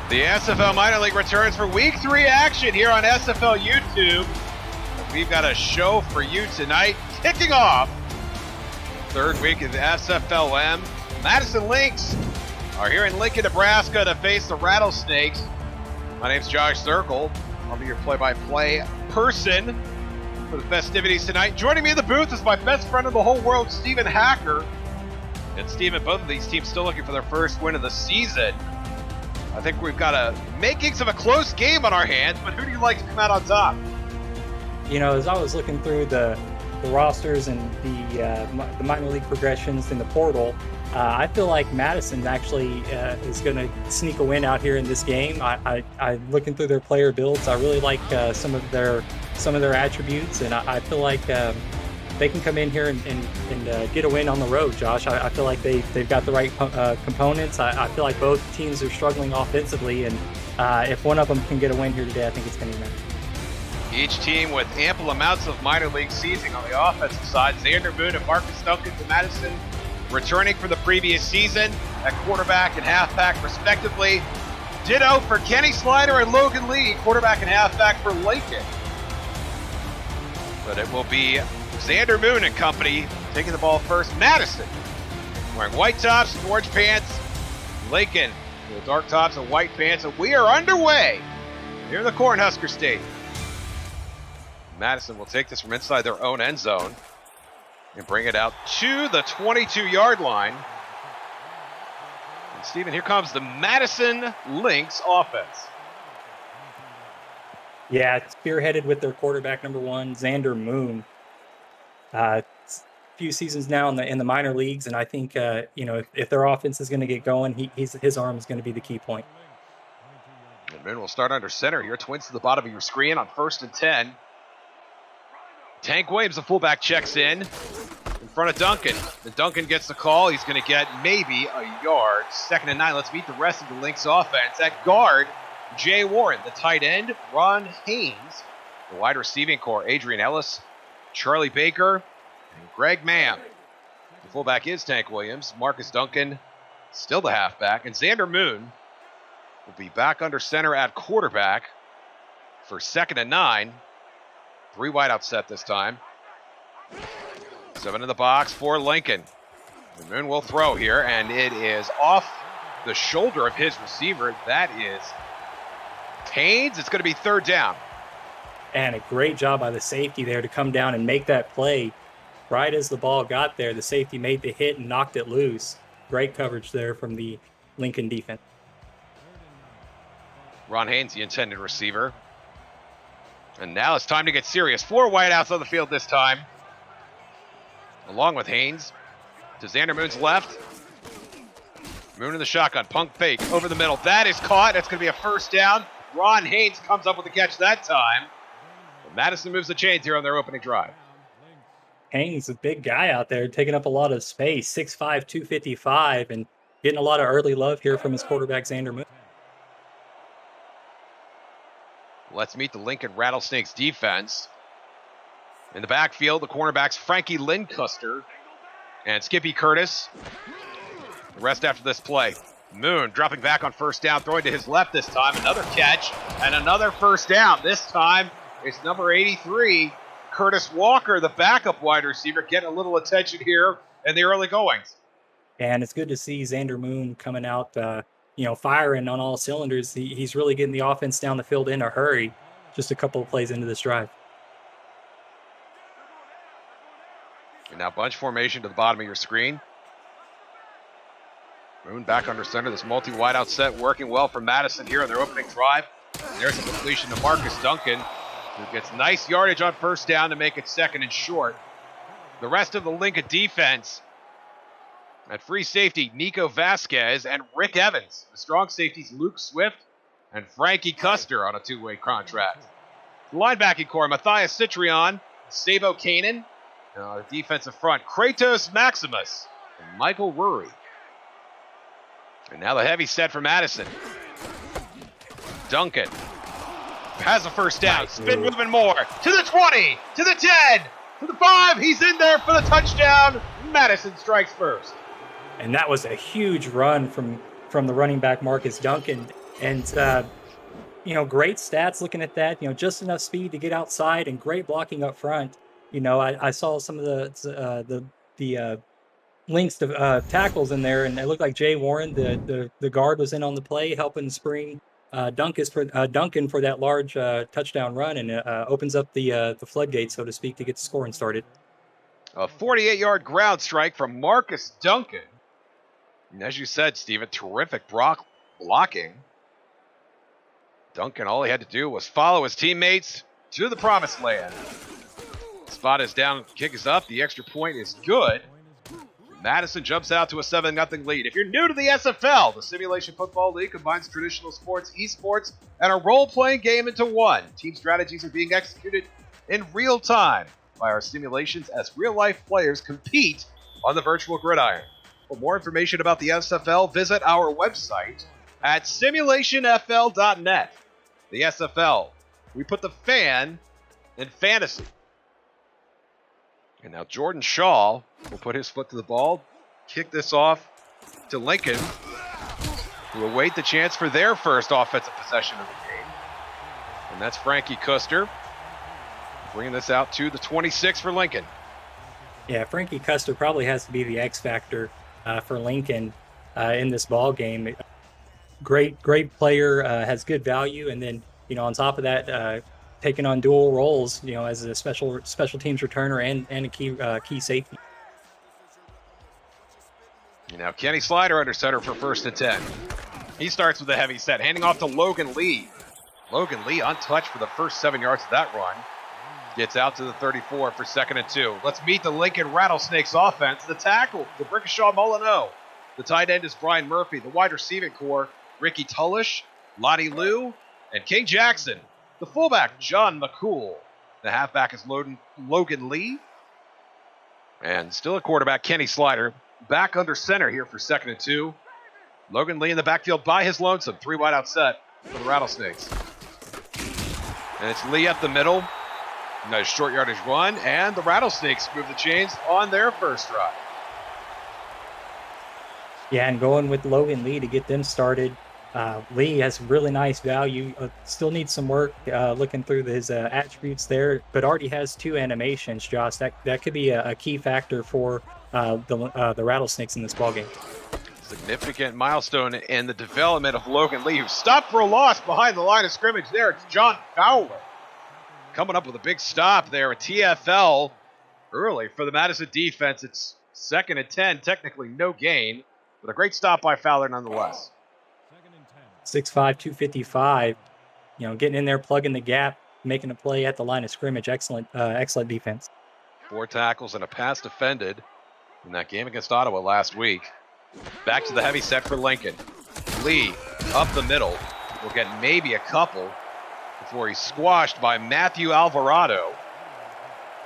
The SFL Minor League returns for Week 3 action here on SFL YouTube. We've got a show for you tonight, kicking off third week of the SFLm. Madison Lynx are here in Lincoln, Nebraska to face the Rattlesnakes. My name's Josh Zirkle. I'll be your play-by-play person for the festivities tonight. Joining me in the booth is my best friend in the whole world, Stephen Hacker. And Stephen, both of these teams still looking for their first win of the season. I think we've got makings of a close game on our hands, but who do you like to come out on top? You know, as I was looking through the rosters and the minor league progressions in the portal, I feel like Madison actually is going to sneak a win out here in this game. I looking through their player builds, I really like some of their attributes, and I feel like they can come in here and get a win on the road, Josh. I feel like they've got the right components. I feel like both teams are struggling offensively, and if one of them can get a win here today, I think it's going to be Madison. Each team with ample amounts of minor league seasoning on the offensive side. Xander Moon and Marcus Duncan to Madison, returning from the previous season at quarterback and halfback respectively. Ditto for Kenny Slider and Logan Lee, quarterback and halfback for Lincoln. But it will be Xander Moon and company taking the ball first. Madison wearing white tops and orange pants. Lincoln with dark tops and white pants. And we are underway here in the Cornhusker Stadium. Madison will take this from inside their own end zone and bring it out to the 22-yard line. And Stephen, here comes the Madison Lynx offense. Yeah, it's spearheaded with their quarterback number one, Xander Moon. A few seasons now in the minor leagues, and I think if their offense is going to get going, his arm is going to be the key point. And Moon will start under center here. Twins to the bottom of your screen on 1st and 10. Tank Williams, the fullback, checks in front of Duncan. And Duncan gets the call. He's going to get maybe a yard. 2nd and 9. Let's meet the rest of the Lynx offense. At guard, Jay Warren. The tight end, Ron Haynes. The wide receiving core, Adrian Ellis, Charlie Baker, and Greg Mann. The fullback is Tank Williams. Marcus Duncan, still the halfback. And Xander Moon will be back under center at quarterback for 2nd and 9. 3 wideout set this time. 7 in the box for Lincoln. The Moon will throw here, and it is off the shoulder of his receiver. That is Haynes. It's going to be 3rd down. And a great job by the safety there to come down and make that play. Right as the ball got there, the safety made the hit and knocked it loose. Great coverage there from the Lincoln defense. Ron Haynes, the intended receiver. And now it's time to get serious. 4 wideouts on the field this time. Along with Haynes to Xander Moon's left. Moon in the shotgun. Punk fake over the middle. That is caught. That's going to be a 1st down. Ron Haynes comes up with the catch that time. But Madison moves the chains here on their opening drive. Haynes, a big guy out there, taking up a lot of space. 6'5", 255, and getting a lot of early love here from his quarterback, Xander Moon. Let's meet the Lincoln Rattlesnakes defense. In the backfield, the cornerbacks Frankie Lincuster and Skippy Curtis. The rest after this play. Moon dropping back on 1st down, throwing to his left this time. Another catch and another 1st down. This time it's number 83, Curtis Walker, the backup wide receiver, getting a little attention here in the early goings. And it's good to see Xander Moon coming out firing on all cylinders. He's really getting the offense down the field in a hurry, just a couple of plays into this drive. And now bunch formation to the bottom of your screen. Moon back under center. This multi-wideout set working well for Madison here on their opening drive. And there's a completion to Marcus Duncan, who gets nice yardage on 1st down to make it 2nd and short. The rest of the Lincoln defense at free safety, Nico Vasquez and Rick Evans. The strong safeties, Luke Swift and Frankie Custer on a 2-way contract. The linebacking core, Matthias Citrion, Sabo Kanan. The defensive front, Kratos Maximus and Michael Rury. And now the heavy set for Madison. Duncan has a 1st down. Spin moving more. To the 20, to the 10, to the 5. He's in there for the touchdown. Madison strikes first. And that was a huge run from the running back, Marcus Duncan. And great stats looking at that. Just enough speed to get outside and great blocking up front. I saw some of the links to tackles in there, and it looked like Jay Warren, the guard, was in on the play, helping spring Duncan for that large touchdown run, and opens up the floodgate, so to speak, to get the scoring started. A 48-yard ground strike from Marcus Duncan. And as you said, Steven, terrific blocking. Duncan, all he had to do was follow his teammates to the promised land. Spot is down, kick is up, the extra point is good. Madison jumps out to a 7-0 lead. If you're new to the SFL, the Simulation Football League combines traditional sports, esports, and a role-playing game into one. Team strategies are being executed in real time by our simulations as real-life players compete on the virtual gridiron. For more information about the SFL, visit our website at simulationfl.net. The SFL, we put the fan in fantasy. And now Jordan Shaw will put his foot to the ball, kick this off to Lincoln, who await the chance for their first offensive possession of the game. And that's Frankie Custer, bringing this out to the 26 for Lincoln. Yeah, Frankie Custer probably has to be the X factor for Lincoln in this ball game. Great player, has good value, and then on top of that, taking on dual roles, as a special teams returner and a key safety. Now Kenny Slider under center for 1st and 10. He starts with a heavy set, handing off to Logan Lee. Logan Lee untouched for the first 7 yards of that run. Gets out to the 34 for 2nd and 2. Let's meet the Lincoln Rattlesnakes offense. The tackle, the Brickashaw Molyneux. The tight end is Brian Murphy. The wide receiving core, Ricky Tullish, Lottie Liu, and King Jackson. The fullback, John McCool. The halfback is Logan Lee. And still a quarterback, Kenny Slider. Back under center here for 2nd and 2. Logan Lee in the backfield by his lonesome. 3 wide out set for the Rattlesnakes. And it's Lee up the middle. Nice short yardage run. And the Rattlesnakes move the chains on their first drive. Yeah, and going with Logan Lee to get them started. Lee has really nice value. Still needs some work looking through his attributes there, but already has 2 animations, Josh. That could be a key factor for the Rattlesnakes in this ballgame. Significant milestone in the development of Logan Lee, who stopped for a loss behind the line of scrimmage there. It's John Fowler coming up with a big stop there. A TFL early for the Madison defense. It's 2nd and 10, technically no gain, but a great stop by Fowler nonetheless. 6'5", 255, getting in there, plugging the gap, making a play at the line of scrimmage. Excellent defense. 4 tackles and a pass defended in that game against Ottawa last week. Back to the heavy set for Lincoln. Lee up the middle will get maybe a couple before he's squashed by Matthew Alvarado.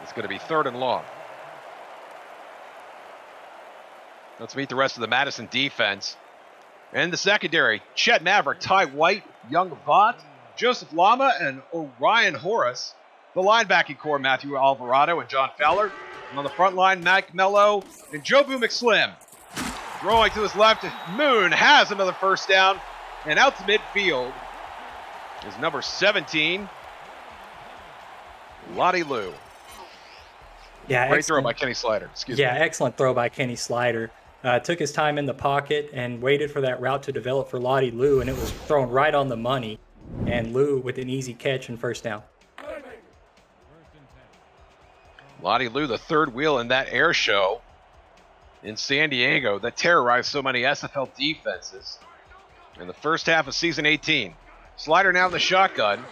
It's going to be 3rd and long. Let's meet the rest of the Madison defense. And the secondary, Chet Maverick, Ty White, Young Vaught, Joseph Lama, and Orion Horace. The linebacking core, Matthew Alvarado and John Fowler. And on the front line, Mike Mello and Jobu McSlim. Throwing to his left, Moon has another first down. And out to midfield is number 17, Lottie Liu. Yeah, great throw by Kenny Slider. Yeah, excellent throw by Kenny Slider. Took his time in the pocket and waited for that route to develop for Lottie Liu, and it was thrown right on the money. And Liu with an easy catch and first down. Lottie Liu, the 3rd wheel in that air show in San Diego that terrorized so many SFL defenses in the first half of season 18. Slider now in the shotgun.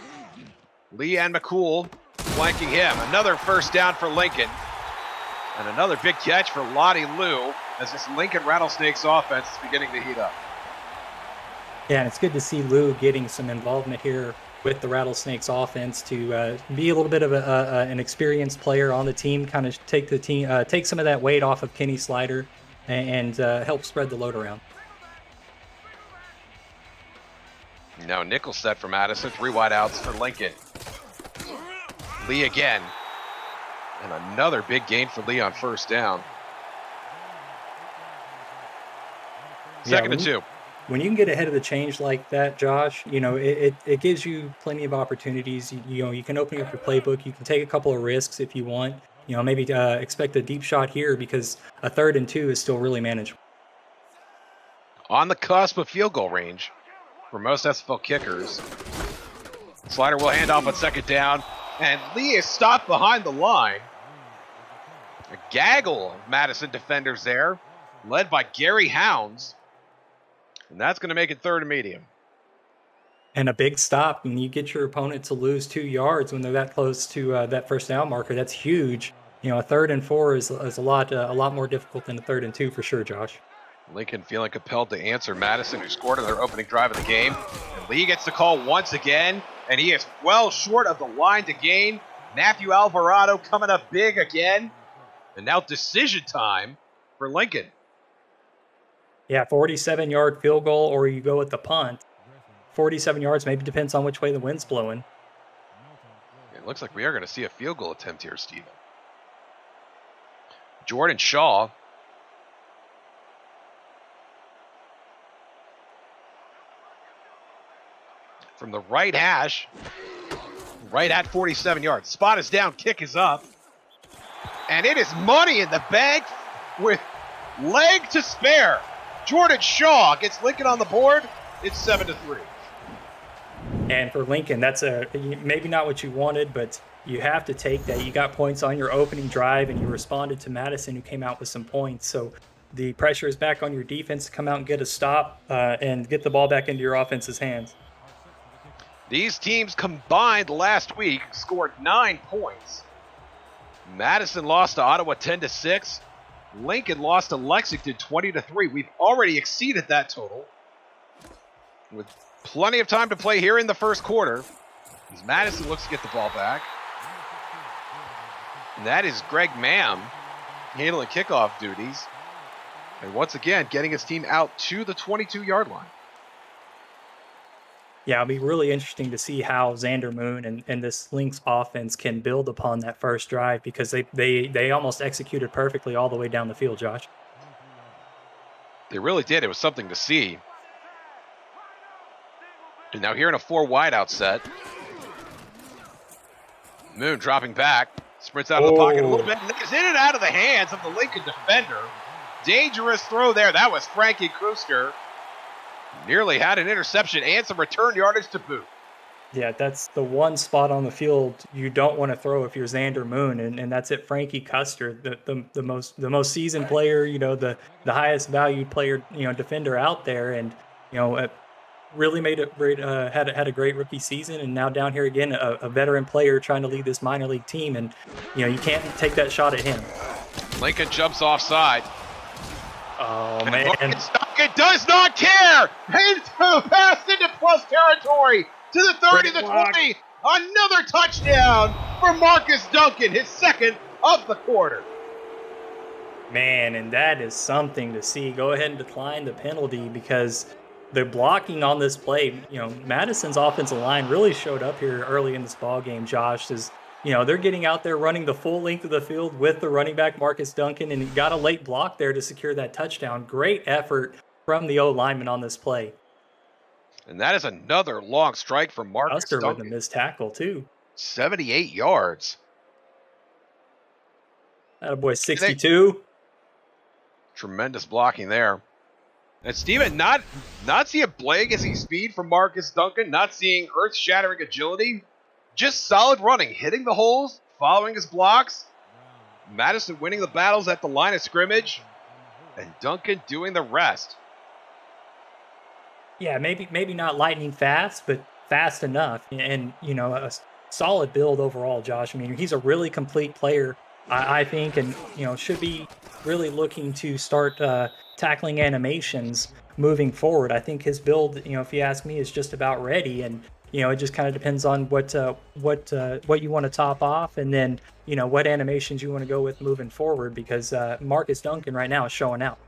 Lee and McCool flanking him. Another first down for Lincoln. And another big catch for Lottie Liu as this Lincoln Rattlesnakes offense is beginning to heat up. Yeah, and it's good to see Liu getting some involvement here with the Rattlesnakes offense to be a little bit of an experienced player on the team, kind of take some of that weight off of Kenny Slider and help spread the load around. Now nickel set for Madison, 3 wide outs for Lincoln. Lee again. And another big gain for Lee on first down. 2nd and 2. when you can get ahead of the change like that, Josh, it gives you plenty of opportunities. You can open up your playbook. You can take a couple of risks if you want. Maybe expect a deep shot here because a 3rd and 2 is still really manageable. On the cusp of field goal range for most SFL kickers. Slider will hand off on 2nd down, and Lee is stopped behind the line. A gaggle of Madison defenders there, led by Gary Hounds. And that's going to make it 3rd and medium. And a big stop when you get your opponent to lose 2 yards when they're that close to that 1st down marker. That's huge. A 3rd and 4 is a lot more difficult than a 3rd and 2 for sure, Josh. Lincoln feeling compelled to answer Madison, who scored on their opening drive of the game. And Lee gets the call once again, and he is well short of the line to gain. Matthew Alvarado coming up big again. And now decision time for Lincoln. Yeah, 47-yard field goal, or you go with the punt. 47 yards, maybe depends on which way the wind's blowing. It looks like we are going to see a field goal attempt here, Steven. Jordan Shaw. From the right hash, right at 47 yards. Spot is down, kick is up. And it is money in the bank with leg to spare. Jordan Shaw gets Lincoln on the board. It's 7-3. And for Lincoln, that's maybe not what you wanted, but you have to take that. You got points on your opening drive, and you responded to Madison, who came out with some points. So the pressure is back on your defense to come out and get a stop and get the ball back into your offense's hands. These teams combined last week scored 9 points. Madison lost to Ottawa 10-6. Lincoln lost to Lexington 20-3. We've already exceeded that total, with plenty of time to play here in the 1st quarter, as Madison looks to get the ball back. And that is Greg Mam handling kickoff duties. And once again, getting his team out to the 22-yard line. Yeah, it'll be really interesting to see how Xander Moon and this Lynx offense can build upon that 1st drive, because they almost executed perfectly all the way down the field, Josh. They really did. It was something to see. And now here in a 4 wideout set. Moon dropping back. Sprints out of the pocket a little bit. And is in and out of the hands of the Lincoln defender. Dangerous throw there. That was Frankie Kruster. Nearly had an interception and some return yardage to boot. Yeah, that's the one spot on the field you don't want to throw if you're Xander Moon, and that's it. Frankie Custer, the most seasoned player, the highest valued player, defender out there, and really made it great. Had a great rookie season, and now down here again, a veteran player trying to lead this minor league team, and you can't take that shot at him. Lincoln jumps offside. Oh, man. It does not care. Pass into plus territory to the 30, the 20. Another touchdown for Marcus Duncan, his 2nd of the quarter. Man, and that is something to see. Go ahead and decline the penalty, because the blocking on this play, Madison's offensive line really showed up here early in this ball game, Josh. They're getting out there running the full length of the field with the running back Marcus Duncan, and he got a late block there to secure that touchdown. Great effort from the O-lineman on this play. And that is another long strike from Marcus Custer Duncan. with a missed tackle, too. 78 yards. That boy, 62. Tremendous blocking there. And Steven, not seeing blaze speed from Marcus Duncan, not seeing earth-shattering agility. Just solid running, hitting the holes, following his blocks. Madison winning the battles at the line of scrimmage, and Duncan doing the rest. Yeah, maybe not lightning fast, but fast enough. And, a solid build overall, Josh. I mean, he's a really complete player, I think, and, should be really looking to start tackling animations moving forward. I think his build, if you ask me, is just about ready, and it just kind of depends on what you want to top off, and then what animations you want to go with moving forward, because Marcus Duncan right now is showing out.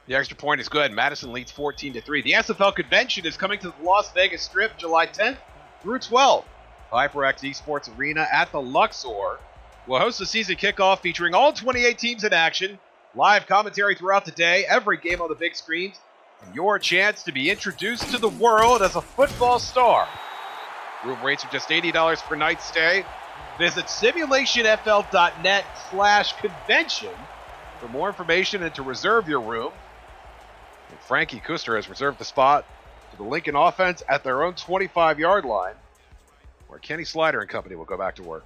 The extra point is good. Madison leads 14-3. The SFL convention is coming to the Las Vegas Strip July 10th through 12th. HyperX Esports Arena at the Luxor will host a season kickoff featuring all 28 teams in action, live commentary throughout the day, every game on the big screens, and your chance to be introduced to the world as a football star. Room rates are just $80 per night stay. Visit simulationfl.net/convention for more information and to reserve your room. And Frankie Kuster has reserved the spot for the Lincoln offense at their own 25-yard line, where Kenny Slider and company will go back to work.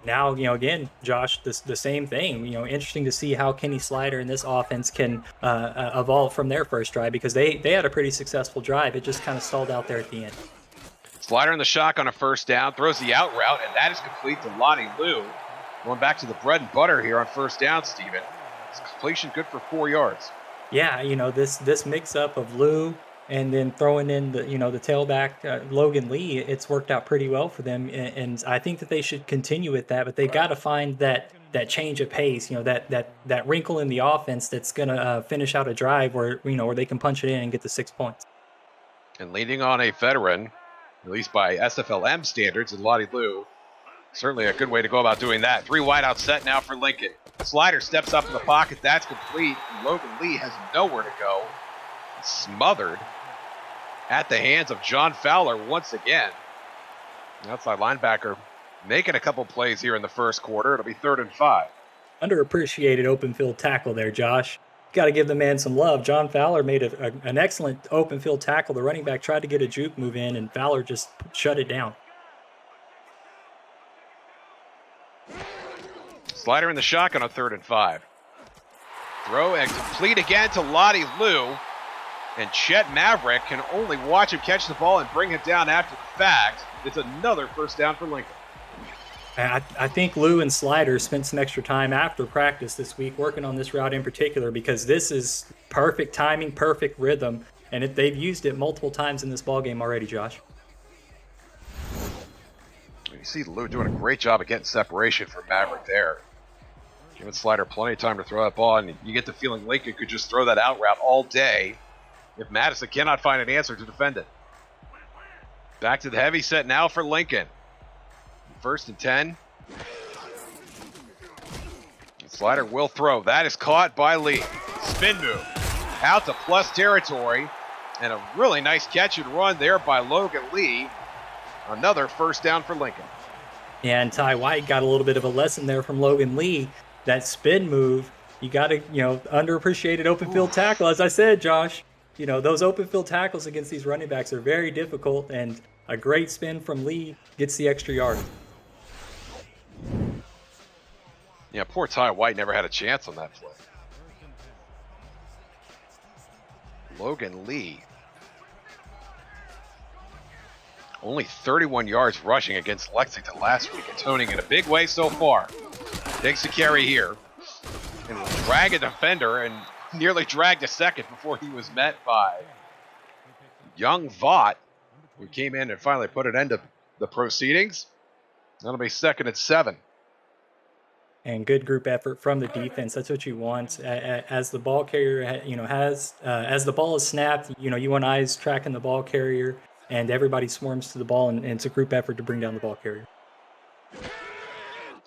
Now, again, Josh, the same thing. Interesting to see how Kenny Slider and this offense can evolve from their first drive, because they had a pretty successful drive. It just kind of stalled out there at the end. Slider in the shotgun on a first down, throws the out route, and that is complete to Lonnie Liu. Going back to the bread and butter here on first down, Steven. It's completion good for 4 yards. Yeah, this mix-up of Liu and then throwing in the tailback Logan Lee, it's worked out pretty well for them, and I think that they should continue with that. But they've got to find that change of pace, that wrinkle in the offense that's gonna finish out a drive where they can punch it in and get the 6 points. And leaning on a veteran, at least by SFLm standards, and Lottie Liu, certainly a good way to go about doing that. 3 wide out set now for Lincoln. Slider steps up in the pocket. That's complete. And Logan Lee has nowhere to go. Smothered at the hands of John Fowler once again. The outside linebacker making a couple plays here in the first quarter. It'll be 3rd and 5. Underappreciated open field tackle there, Josh. Got to give the man some love. John Fowler made an excellent open field tackle. The running back tried to get a juke move in, and Fowler just shut it down. Slider in the shotgun on 3rd and 5. Throw and complete again to Lottie Liu. And Chet Maverick can only watch him catch the ball and bring it down after the fact. It's another first down for Lincoln. I think Liu and Slider spent some extra time after practice this week working on this route in particular, because this is perfect timing, perfect rhythm, and they've used it multiple times in this ballgame already, Josh. You see Liu doing a great job of getting separation from Maverick there. Giving Slider plenty of time to throw that ball, and you get the feeling Lincoln could just throw that out route all day if Madison cannot find an answer to defend it. Back to the heavy set now for Lincoln. 1st and 10. Slider will throw. That is caught by Lee. Spin move. Out to plus territory. And a really nice catch and run there by Logan Lee. Another first down for Lincoln. Yeah, and Ty White got a little bit of a lesson there from Logan Lee. That spin move, you got to, underappreciated open field tackle. As I said, Josh, those open field tackles against these running backs are very difficult, and a great spin from Lee gets the extra yard. Yeah, poor Ty White never had a chance on that play. Logan Lee. Only 31 yards rushing against Lexington last week, atoning in a big way so far. Takes a carry here and will drag a defender and nearly dragged a second before he was met by young Vaught, who came in and finally put an end to the proceedings. That'll be 2nd and 7. And good group effort from the defense. That's what you want. As the ball carrier, as the ball is snapped, you want eyes tracking the ball carrier, and everybody swarms to the ball, and it's a group effort to bring down the ball carrier.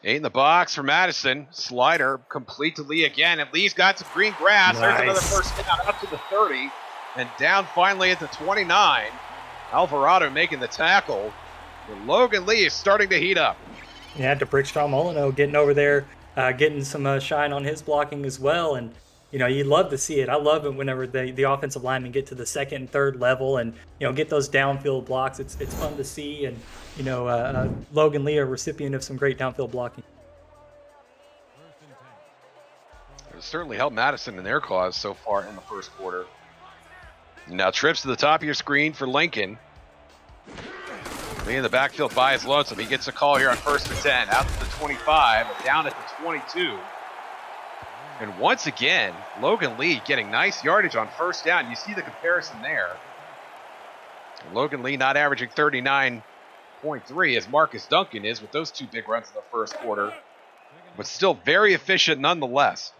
8 in the box for Madison. Slider complete to Lee again, and Lee's got some green grass. Nice. There's another first down up to the 30, and down finally at the 29. Alvarado making the tackle. And Logan Lee is starting to heat up. Yeah, DeBrickstraw Molyneux getting over there, getting some shine on his blocking as well. And, you love to see it. I love it whenever the offensive linemen get to the 2nd and 3rd level and, get those downfield blocks. It's fun to see. And, Logan Lee, a recipient of some great downfield blocking. It certainly helped Madison in their cause so far in the first quarter. Now trips to the top of your screen for Lincoln. Lee in the backfield by his lonesome. He gets a call here on 1st and 10. Out to the 25, down at the 22. And once again, Logan Lee getting nice yardage on first down. You see the comparison there. Logan Lee not averaging 39.3 as Marcus Duncan is with those 2 big runs in the first quarter. But still very efficient nonetheless.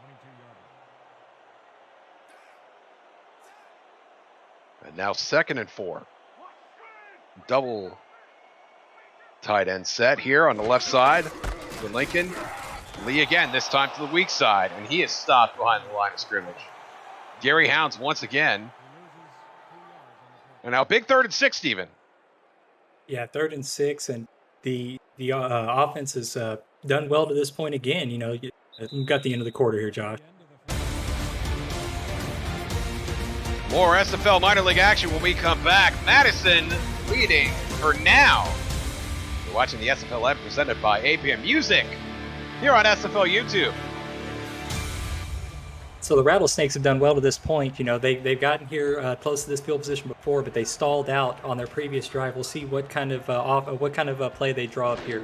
And now 2nd and 4. Double tight end set here on the left side for Lincoln. Lee again, this time to the weak side, and he is stopped behind the line of scrimmage. Gary Hounds once again. And now big 3rd and 6, Steven. Yeah, 3rd and 6, and the offense has done well to this point again. You know, you've got the end of the quarter here, Josh. More SFL minor league action when we come back. Madison leading for now. You're watching the SFLm presented by APM Music here on SFL YouTube. So the Rattlesnakes have done well to this point. You know, they've gotten here close to this field position before, but they stalled out on their previous drive. We'll see what kind of play they draw up here.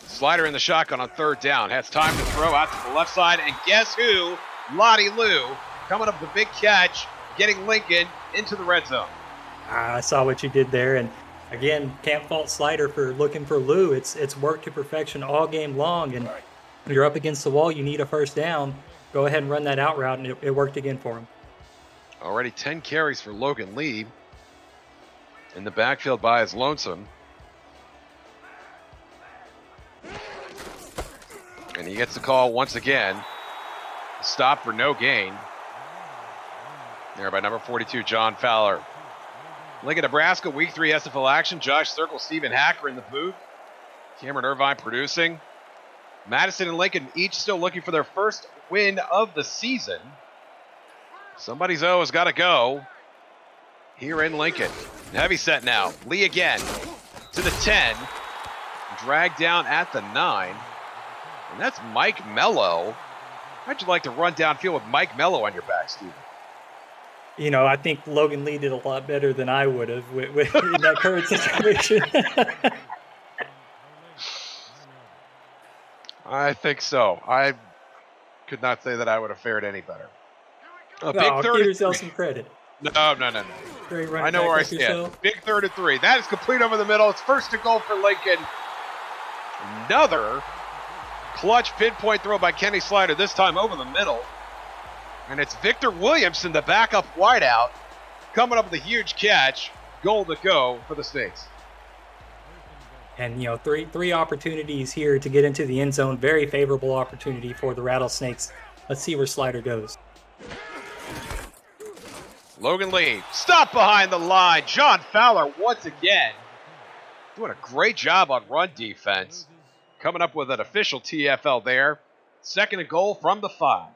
Slider in the shotgun on 3rd down. Has time to throw out to the left side, and guess who? Lottie Lou coming up with a big catch, getting Lincoln into the red zone. I saw what you did there, and again, can't fault Slider for looking for Lou. It's worked to perfection all game long, and when you're up against the wall, you need a 1st down. Go ahead and run that out route, and it worked again for him. Already 10 carries for Logan Lee in the backfield by his lonesome. And he gets the call once again. Stop for no gain. There by number 42, John Fowler. Lincoln, Nebraska, Week 3 SFL action. Josh Circle, Stephen Hacker in the booth. Cameron Irvine producing. Madison and Lincoln each still looking for their first win of the season. Somebody's O has got to go here in Lincoln. Heavy set now. Lee again to the 10. Dragged down at the 9. And that's Mike Mello. How'd you like to run downfield with Mike Mello on your back, Steve? You know, I think Logan Lee did a lot better than I would have in that current situation. I think so. I could not say that I would have fared any better. Big 3rd. Give yourself some credit. No. I know where I stand. Yourself. Big 3rd and 3. That is complete over the middle. It's 1st and goal for Lincoln. Another clutch pinpoint throw by Kenny Slider, this time over the middle. And it's Victor Williamson, the backup wideout, coming up with a huge catch. Goal to go for the Snakes. And, you know, three opportunities here to get into the end zone. Very favorable opportunity for the Rattlesnakes. Let's see where Slider goes. Logan Lee, stop behind the line. John Fowler once again doing a great job on run defense. Coming up with an official TFL there. 2nd and goal from the 5.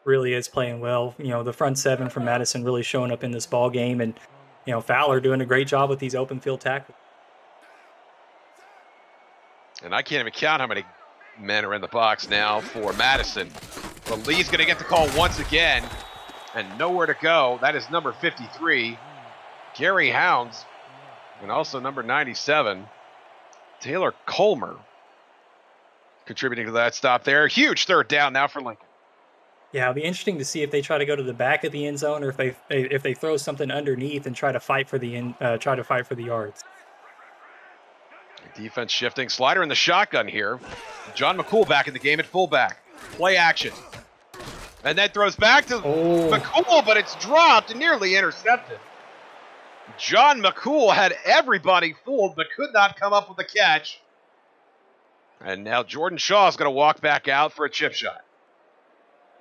Really is playing well. You know, the front 7 from Madison really showing up in this ball game. And, you know, Fowler doing a great job with these open field tackles. And I can't even count how many men are in the box now for Madison. But Lee's going to get the call once again. And nowhere to go. That is number 53, Gary Hounds. And also number 97, Taylor Colmer. Contributing to that stop there. Huge 3rd down now for Lincoln. Yeah, it'll be interesting to see if they try to go to the back of the end zone, or if they throw something underneath and try to fight for the yards. Defense shifting. Slider in the shotgun here. John McCool back in the game at fullback. Play action. And then throws back to McCool, but it's dropped and nearly intercepted. John McCool had everybody fooled, but could not come up with a catch. And now Jordan Shaw is going to walk back out for a chip shot.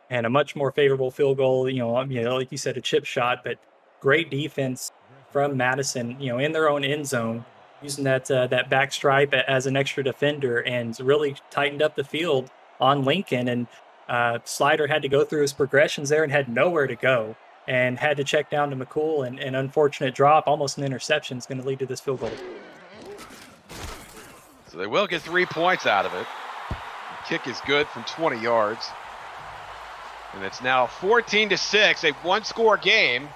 And a much more favorable field goal, like you said, a chip shot, but great defense from Madison, in their own end zone, using that back stripe as an extra defender, and really tightened up the field on Lincoln. And Slider had to go through his progressions there and had nowhere to go, and had to check down to McCool, and an unfortunate drop, almost an interception, is going to lead to this field goal. So they will get 3 points out of it. The kick is good from 20 yards. And it's now 14-6, a one-score game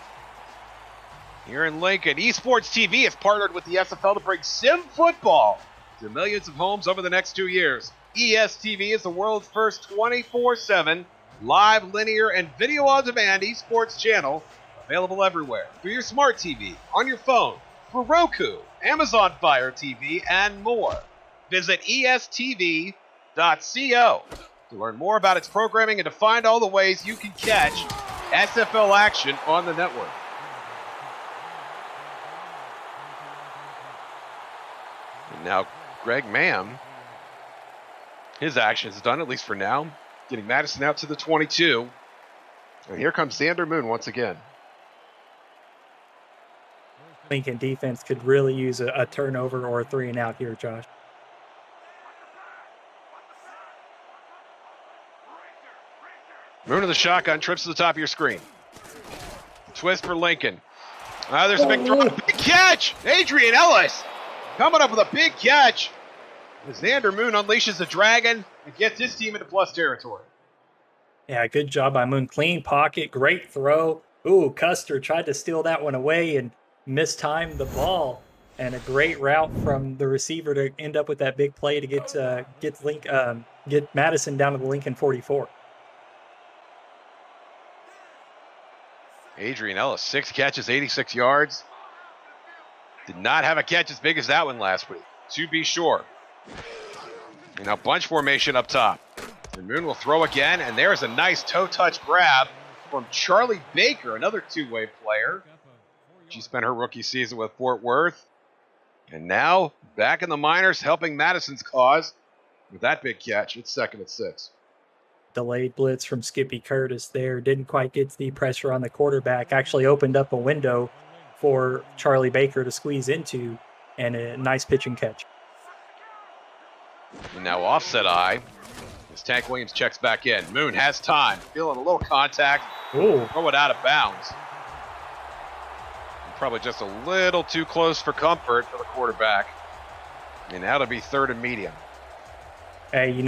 here in Lincoln. Esports TV has partnered with the SFL to bring sim football to millions of homes over the next 2 years. ESTV is the world's first 24/7 live, linear, and video-on-demand esports channel, available everywhere through your smart TV, on your phone, for Roku, Amazon Fire TV, and more. Visit estv.co to learn more about its programming and to find all the ways you can catch SFL action on the network. And now Greg Mam, his action is done, at least for now, getting Madison out to the 22. And here comes Xander Moon once again. Lincoln defense could really use a turnover or a 3-and-out here, Josh. Moon of the shotgun, trips to the top of your screen. Twist for Lincoln. There's a big throw. Big catch! Adrian Ellis coming up with a big catch. Xander Moon unleashes the dragon and gets his team into plus territory. Yeah, good job by Moon. Clean pocket, great throw. Ooh, Custer tried to steal that one away and mistimed the ball. And a great route from the receiver to end up with that big play to get Madison down to the Lincoln 44. Adrian Ellis, 6 catches, 86 yards. Did not have a catch as big as that one last week, to be sure. And now bunch formation up top. And Moon will throw again, and there's a nice toe touch grab from Charlie Baker, another two-way player. She spent her rookie season with Fort Worth. And now back in the minors, helping Madison's cause with that big catch. It's 2nd and 6. Delayed blitz from Skippy Curtis there. Didn't quite get the pressure on the quarterback. Actually opened up a window for Charlie Baker to squeeze into, and a nice pitch and catch. And now offset eye as Tank Williams checks back in. Moon has time. Feeling a little contact. Ooh. Throw it out of bounds. Probably just a little too close for comfort for the quarterback. And that'll be 3rd and medium. Hey, you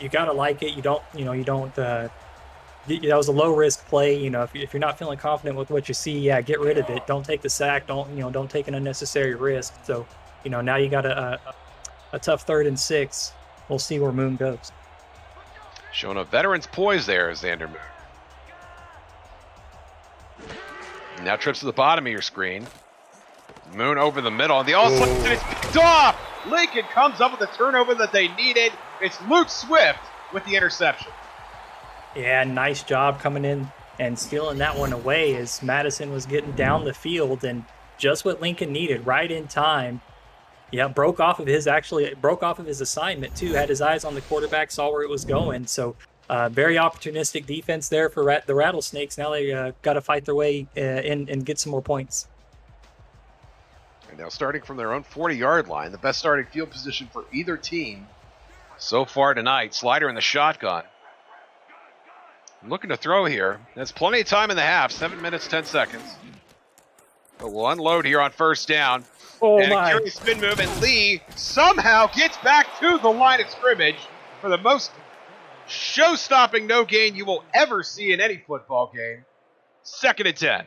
gotta like it. That was a low risk play. If you're not feeling confident with what you see, yeah, get rid of it. Don't take the sack. Don't take an unnecessary risk. So, now you got a tough 3rd and 6. We'll see where Moon goes. Showing a veteran's poise there is Xander Moon. Now trips to the bottom of your screen. Moon over the middle, and the all-slip, and it's picked off! Lincoln comes up with the turnover that they needed. It's Luke Swift with the interception. Yeah, nice job coming in and stealing that one away as Madison was getting down the field, and just what Lincoln needed, right in time. Yeah, broke off of his assignment too. Had his eyes on the quarterback, saw where it was going. So very opportunistic defense there for the Rattlesnakes. Now they got to fight their way in and get some more points. And now starting from their own 40-yard line, the best starting field position for either team so far tonight. Slider in the shotgun. Looking to throw here. There's plenty of time in the half. 7 minutes, 10 seconds. But we'll unload here on 1st down. Oh, and my. a curious spin move, and Lee somehow gets back to the line of scrimmage for the most show-stopping no gain you will ever see in any football game. 2nd and 10.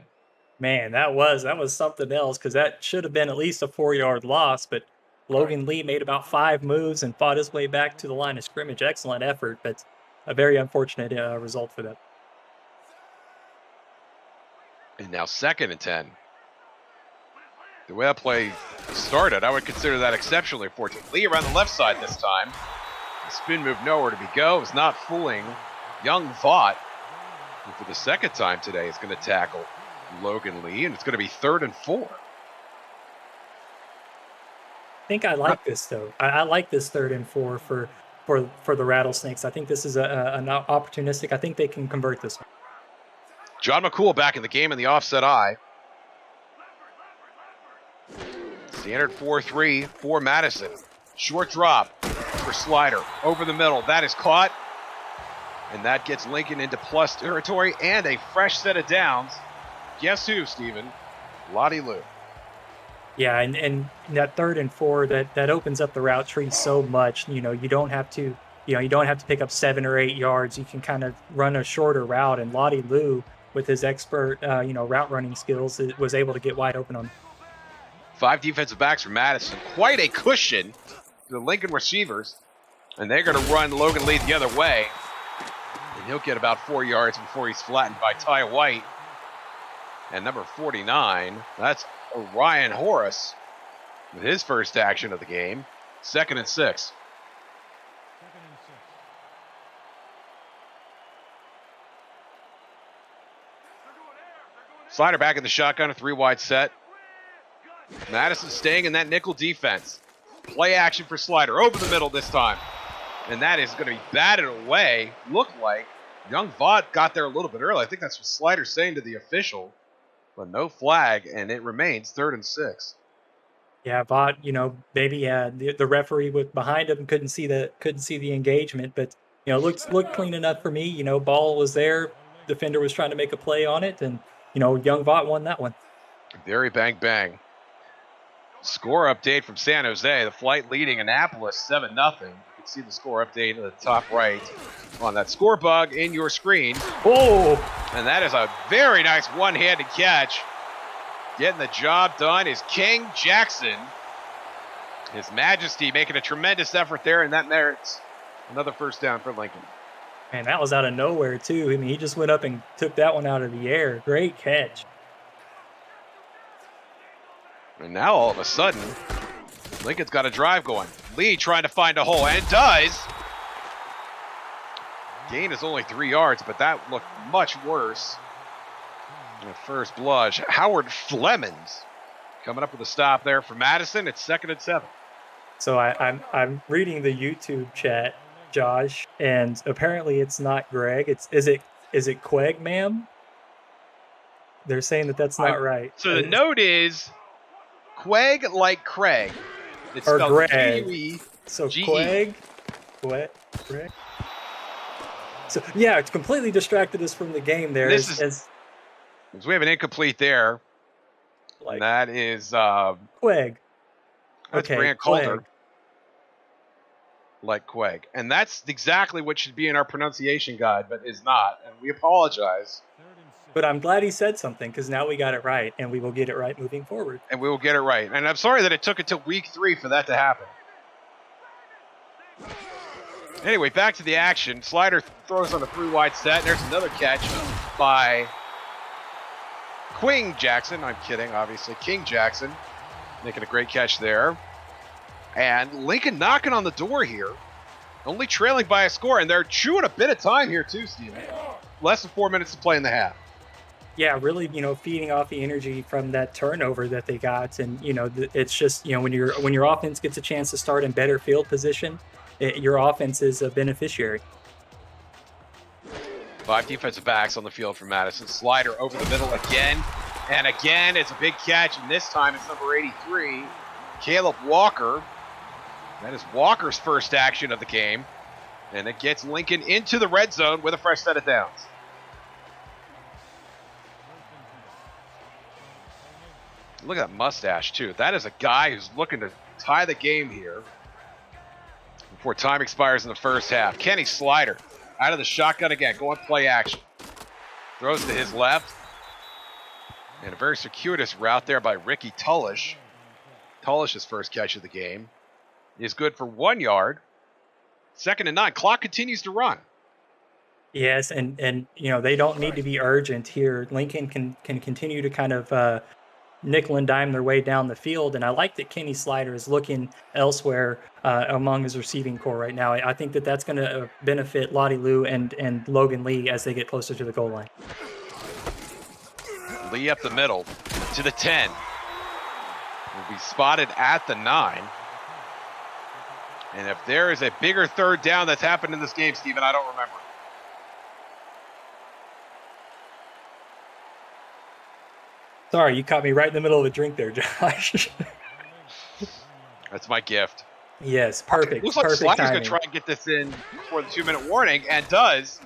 Man, that was something else, because that should have been at least a 4-yard loss, but Logan Lee made about 5 moves and fought his way back to the line of scrimmage. Excellent effort, but a very unfortunate result for them. And now 2nd and 10. The way that play started, I would consider that exceptionally fortunate. Lee around the left side this time. The spin move nowhere to be go. Is not fooling Young Vaught, who for the 2nd time today is going to tackle Logan Lee, and it's going to be 3rd and 4. I think I like this, though. I like this 3rd and 4 for the Rattlesnakes. I think this is an opportunistic. I think they can convert this one. John McCool back in the game in the offset eye. Standard 4-3 for Madison. Short drop for Slider. Over the middle. That is caught. And that gets Lincoln into plus territory and a fresh set of downs. Guess who, Steven? Lottie Lou. Yeah, and that 3rd and 4, that opens up the route tree so much. You don't have to pick up 7 or 8 yards. You can kind of run a shorter route, and Lottie Lou, with his expert route running skills, was able to get wide open on. 5 defensive backs for Madison. Quite a cushion to the Lincoln receivers. And they're going to run Logan Lee the other way. And he'll get about 4 yards before he's flattened by Ty White. And number 49, that's Orion Horace with his first action of the game. 2nd and 6. Slider back in the shotgun, a 3-wide set. Madison staying in that nickel defense. Play action for Slider over the middle this time. And that is going to be batted away, look like, Young Vaught got there a little bit early. I think that's what Slider's saying to the official, but no flag, and it remains 3rd and 6. Yeah, Vaught, maybe the referee was behind him, couldn't see the engagement, but looked clean enough for me. Ball was there, defender was trying to make a play on it, and Young Vaught won that one. Very bang bang. Score update from San Jose. The Flight leading Annapolis 7-0. You can see the score update in the top right on that score bug in your screen. Oh! And that is a very nice one-handed catch. Getting the job done is King Jackson. His Majesty making a tremendous effort there, and that merits another first down for Lincoln. Man, that was out of nowhere, too. I mean, he just went up and took that one out of the air. Great catch. And now, all of a sudden, Lincoln's got a drive going. Lee trying to find a hole, and does. Gain is only 3 yards, but that looked much worse. At first blush, Howard Flemons coming up with a stop there for Madison. It's 2nd and 7. So I'm reading the YouTube chat, Josh, and apparently it's not Greg. Is it Queg, ma'am? They're saying that's not right. So the note is Queg like Craig. It's or spelled Greg. G-U-E. So G-E. Greg. So yeah, it's completely distracted us from the game there. So we have an incomplete there. Like, and that is Queg. That's Okay, Grant Calder. Queg. Like Queg. And that's exactly what should be in our pronunciation guide, but is not. And we apologize. But I'm glad he said something, because now we got it right, and we will get it right moving forward. And we will get it right. And I'm sorry that it took until week 3 for that to happen. Anyway, back to the action. Slider throws on a 3-wide set. And there's another catch by King Jackson. I'm kidding, obviously. King Jackson making a great catch there. And Lincoln knocking on the door here. Only trailing by a score. And they're chewing a bit of time here too, Steven. Less than 4 minutes to play in the half. Yeah, really, feeding off the energy from that turnover that they got. And, it's just, when your offense gets a chance to start in better field position, your offense is a beneficiary. 5 defensive backs on the field for Madison. Slider over the middle again. And again, it's a big catch. And this time it's number 83, Caleb Walker. That is Walker's first action of the game. And it gets Lincoln into the red zone with a fresh set of downs. Look at that mustache, too. That is a guy who's looking to tie the game here before time expires in the first half. Kenny Slider out of the shotgun again, going play action. Throws to his left. And a very circuitous route there by Ricky Tullish. Tullish's first catch of the game is good for 1 yard. 2nd and 9. Clock continues to run. Yes, and they don't need to be urgent here. Lincoln can continue to kind of nickel and dime their way down the field, and I like that Kenny Slider is looking elsewhere among his receiving core right now. I think that's going to benefit Lottie Lou and Logan Lee as they get closer to the goal line. Lee up the middle to the 10. Will be spotted at the 9. And if there is a bigger third down that's happened in this game, Steven, I don't remember. Sorry, you caught me right in the middle of a drink there, Josh. That's my gift. Yes, perfect. Okay, looks like Slider's going to try and get this in before the 2-minute warning, and does.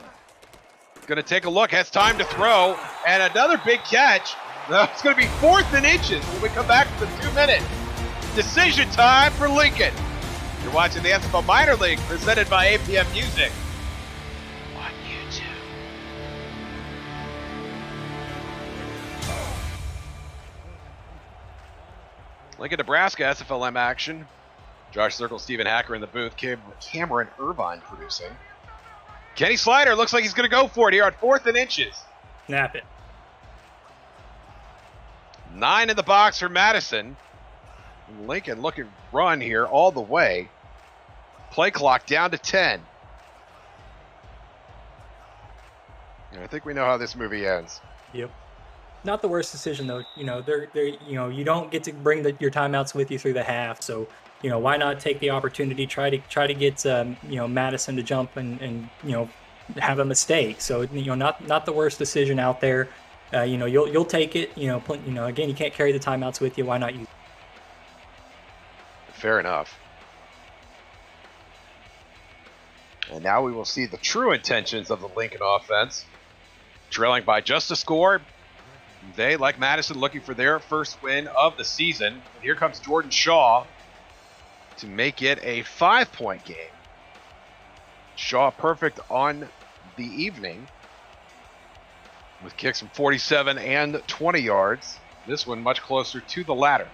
Going to take a look, has time to throw, and another big catch. It's going to be 4th and inches when we come back to the 2-minute decision time for Lincoln. You're watching the SFL Minor League presented by APM Music on YouTube. Lincoln, Nebraska, SFLm action. Josh Circle, Stephen Hacker in the booth. Cameron Irvine producing. Kenny Slider looks like he's going to go for it here on 4th and inches. Snap it. 9 in the box for Madison. Lincoln looking run here all the way. Play clock down to 10. And I think we know how this movie ends. Yep. Not the worst decision though. They're you don't get to bring your timeouts with you through the half. So why not take the opportunity? Try to get Madison to jump and have a mistake. So not the worst decision out there. You'll take it. Again, you can't carry the timeouts with you. Why not use? Fair enough. And now we will see the true intentions of the Lincoln offense. Trailing by just a score. They, like Madison, looking for their first win of the season. And here comes Jordan Shaw to make it a 5-point game. Shaw perfect on the evening with kicks from 47 and 20 yards. This one much closer to the latter.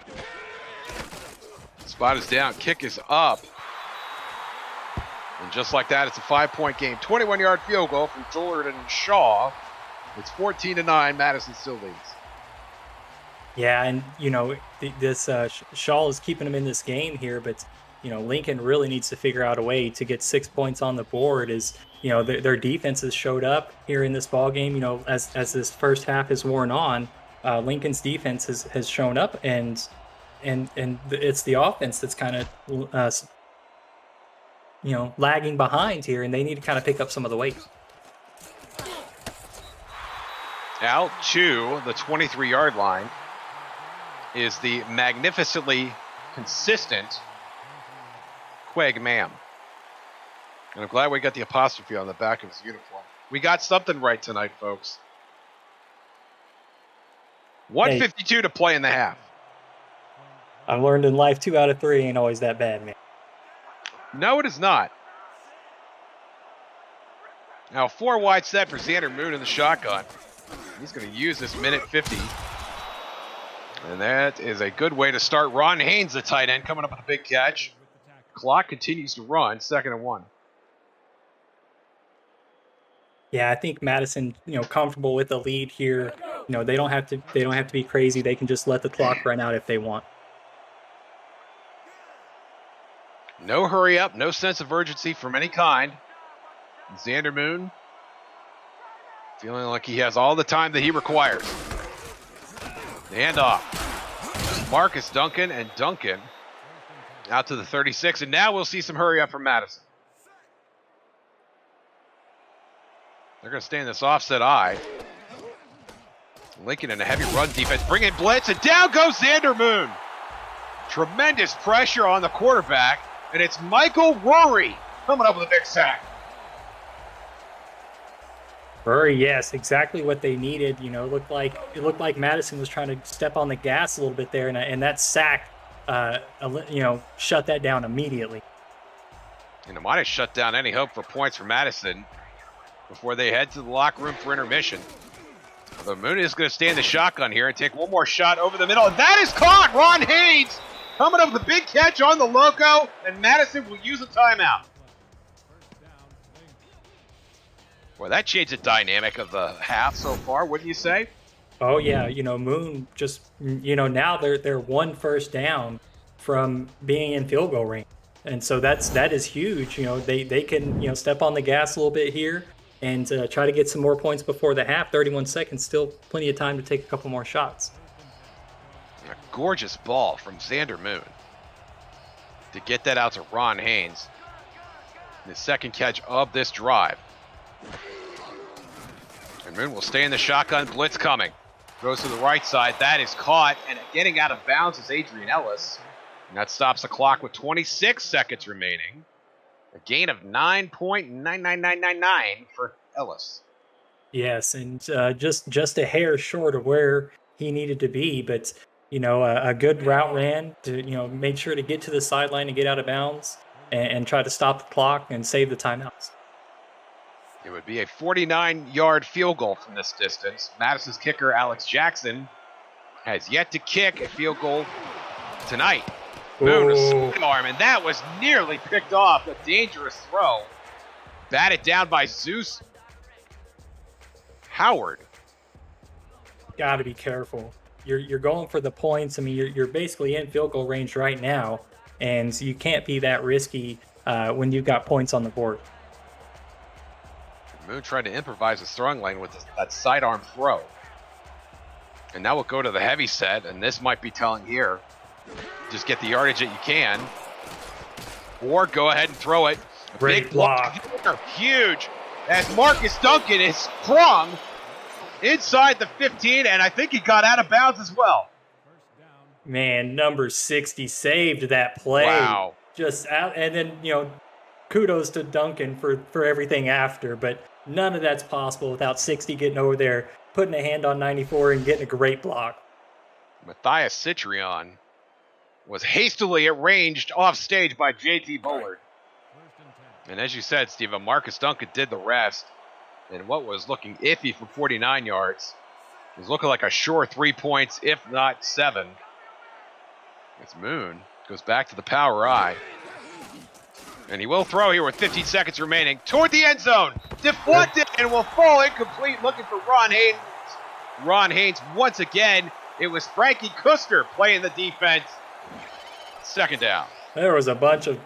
Spot is down, kick is up. And just like that, it's a 5-point game. 21-yard field goal from Jordan Shaw. It's 14-9. Madison still leads. Yeah, and this Shaw is keeping him in this game here, but Lincoln really needs to figure out a way to get 6 points on the board. Their defense has showed up here in this ball game. As this first half has worn on, Lincoln's defense has shown up, and it's the offense that's kind of lagging behind here, and they need to kind of pick up some of the weight. Out to the 23-yard line is the magnificently consistent Quag Mam. And I'm glad we got the apostrophe on the back of his uniform. We got something right tonight, folks. 1:52 to play in the half. I've learned in life 2 out of 3 ain't always that bad, man. No, it is not. Now, 4 wide set for Xander Moon in the shotgun. He's going to use this minute 50. And that is a good way to start. Ron Haynes, the tight end, coming up with a big catch. Clock continues to run, 2nd and 1. Yeah, I think Madison, comfortable with the lead here. They don't have to be crazy. They can just let the clock run out if they want. No hurry up, no sense of urgency from any kind. Xander Moon feeling like he has all the time that he requires. The handoff. Marcus Duncan, and Duncan out to the 36, and now we'll see some hurry up from Madison. They're going to stay in this offset eye. Lincoln in a heavy run defense, bring in blitz, and down goes Xander Moon. Tremendous pressure on the quarterback, and it's Michael Rory coming up with a big sack. Rory, yes, exactly what they needed. It looked like Madison was trying to step on the gas a little bit there, and that sack, shut that down immediately. And it might have shut down any hope for points for Madison before they head to the locker room for intermission. But Moon is going to stay in the shotgun here and take one more shot over the middle, and that is caught. Ron Haynes coming up with a big catch on the loco, and Madison will use a timeout. Boy, that changed the dynamic of the half so far, wouldn't you say? Oh yeah, Moon just now they're 1 first down from being in field goal range, and so that is huge. They can step on the gas a little bit here and try to get some more points before the half. 31 seconds, still plenty of time to take a couple more shots. A gorgeous ball from Xander Moon to get that out to Ron Haynes. The second catch of this drive. And Moon will stay in the shotgun, blitz coming. Goes to the right side, that is caught, and getting out of bounds is Adrian Ellis. And that stops the clock with 26 seconds remaining. A gain of 9.99999 for Ellis. Yes, and just a hair short of where he needed to be, but a good route ran to made sure to get to the sideline and get out of bounds and try to stop the clock and save the timeouts. It would be a 49-yard field goal from this distance. Madison's kicker, Alex Jackson, has yet to kick a field goal tonight. Moon a sweet arm, and that was nearly picked off. A dangerous throw. Batted down by Zeus Howard. Got to be careful. You're going for the points. I mean, you're basically in field goal range right now, and you can't be that risky when you've got points on the board. Moon tried to improvise his throwing lane with that sidearm throw. And now we'll go to the heavy set, and this might be telling here. Just get the yardage that you can. Or go ahead and throw it. Great block. Huge. as Marcus Duncan is sprung inside the 15, and I think he got out of bounds as well. Man, number 60 saved that play. Wow. Just out, and then, kudos to Duncan for everything after, but none of that's possible without 60 getting over there, putting a hand on 94 and getting a great block. Matthias Citrion was hastily arranged off stage by JT Bullard. And as you said, Steve, Marcus Duncan did the rest. And what was looking iffy for 49 yards was looking like a sure 3 points, if not 7. It's Moon. Goes back to the power eye. And he will throw here with 15 seconds remaining toward the end zone. Deflected and will fall incomplete, looking for Ron Haynes. Ron Haynes once again. It was Frankie Kuster playing the defense. Second down. There was a bunch of